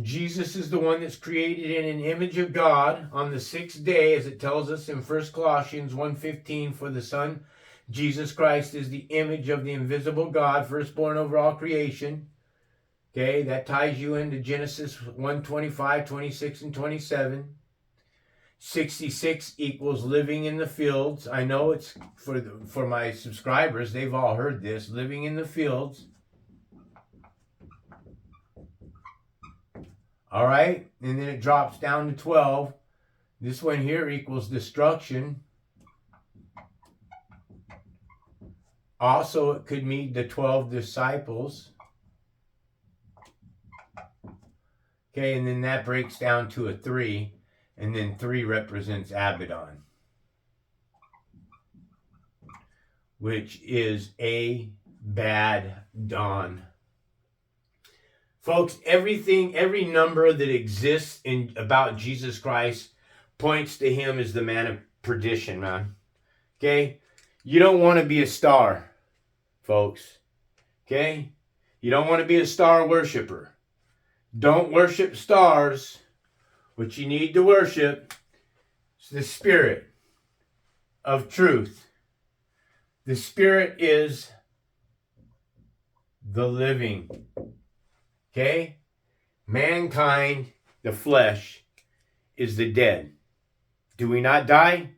Jesus is the one that's created in an image of God on the 6th day, as it tells us in 1 Colossians 1:15, for the Son, Jesus Christ, is the image of the invisible God, firstborn over all creation. Okay, that ties you into Genesis 1:25, 26, and 27. 66 equals living in the fields. I know it's for my subscribers, they've all heard this, living in the fields. All right, and then it drops down to 12. This one here equals destruction. Also, it could mean the 12 disciples. Okay, and then that breaks down to a 3, and then 3 represents Abaddon, which is a bad dawn. Folks, every number that exists about Jesus Christ points to him as the man of perdition, man. Okay? You don't want to be a star, folks. Okay? You don't want to be a star worshiper. Don't worship stars. What you need to worship is the Spirit of truth. The Spirit is the living. Okay? Mankind, the flesh, is the dead. Do we not die?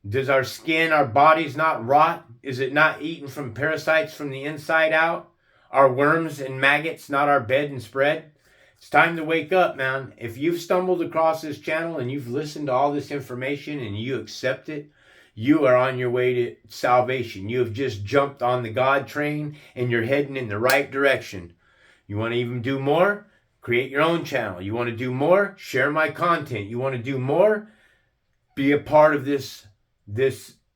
Does our skin, our bodies not rot? Is it not eaten from parasites from the inside out? Are worms and maggots not our bed and spread? It's time to wake up, man. If you've stumbled across this channel and you've listened to all this information and you accept it, you are on your way to salvation. You have just jumped on the God train and you're heading in the right direction. You want to even do more? Create your own channel. You want to do more? Share my content. You want to do more? Be a part of this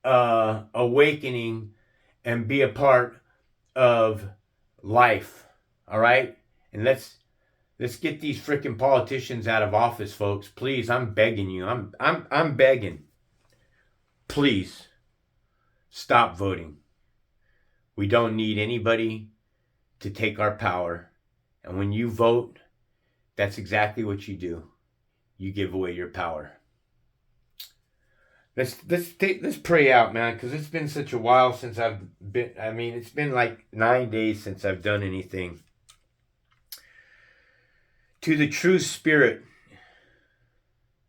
awakening and be a part of life. All right? And let's get these freaking politicians out of office, folks. Please, I'm begging you. I'm begging. Please stop voting. We don't need anybody to take our power. And when you vote, that's exactly what you do. You give away your power. Let's pray out, man, because it's been such a while since it's been like 9 days since I've done anything. To the true Spirit,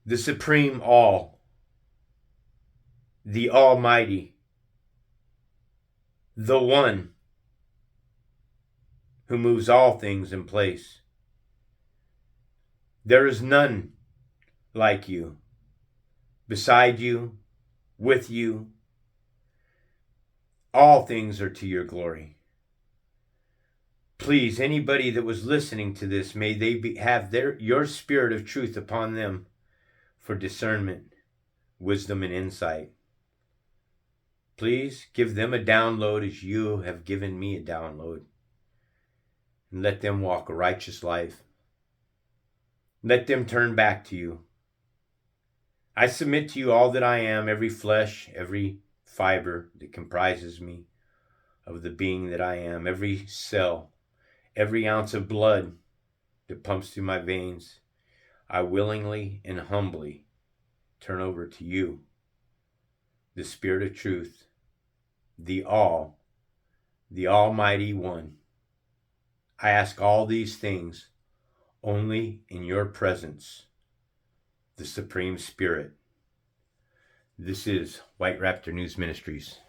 the Supreme All, the Almighty, the One who moves all things in place. There is none like you, beside you, with you. All things are to your glory. Please, anybody that was listening to this, may they have your spirit of truth upon them for discernment, wisdom, and insight. Please give them a download as you have given me a download. And let them walk a righteous life. Let them turn back to you. I submit to you all that I am, every flesh, every fiber that comprises me, of the being that I am, every cell, every ounce of blood that pumps through my veins. I willingly and humbly turn over to you, the Spirit of truth, the Almighty One. I ask all these things only in your presence, the Supreme Spirit. This is White Raptor News Ministries.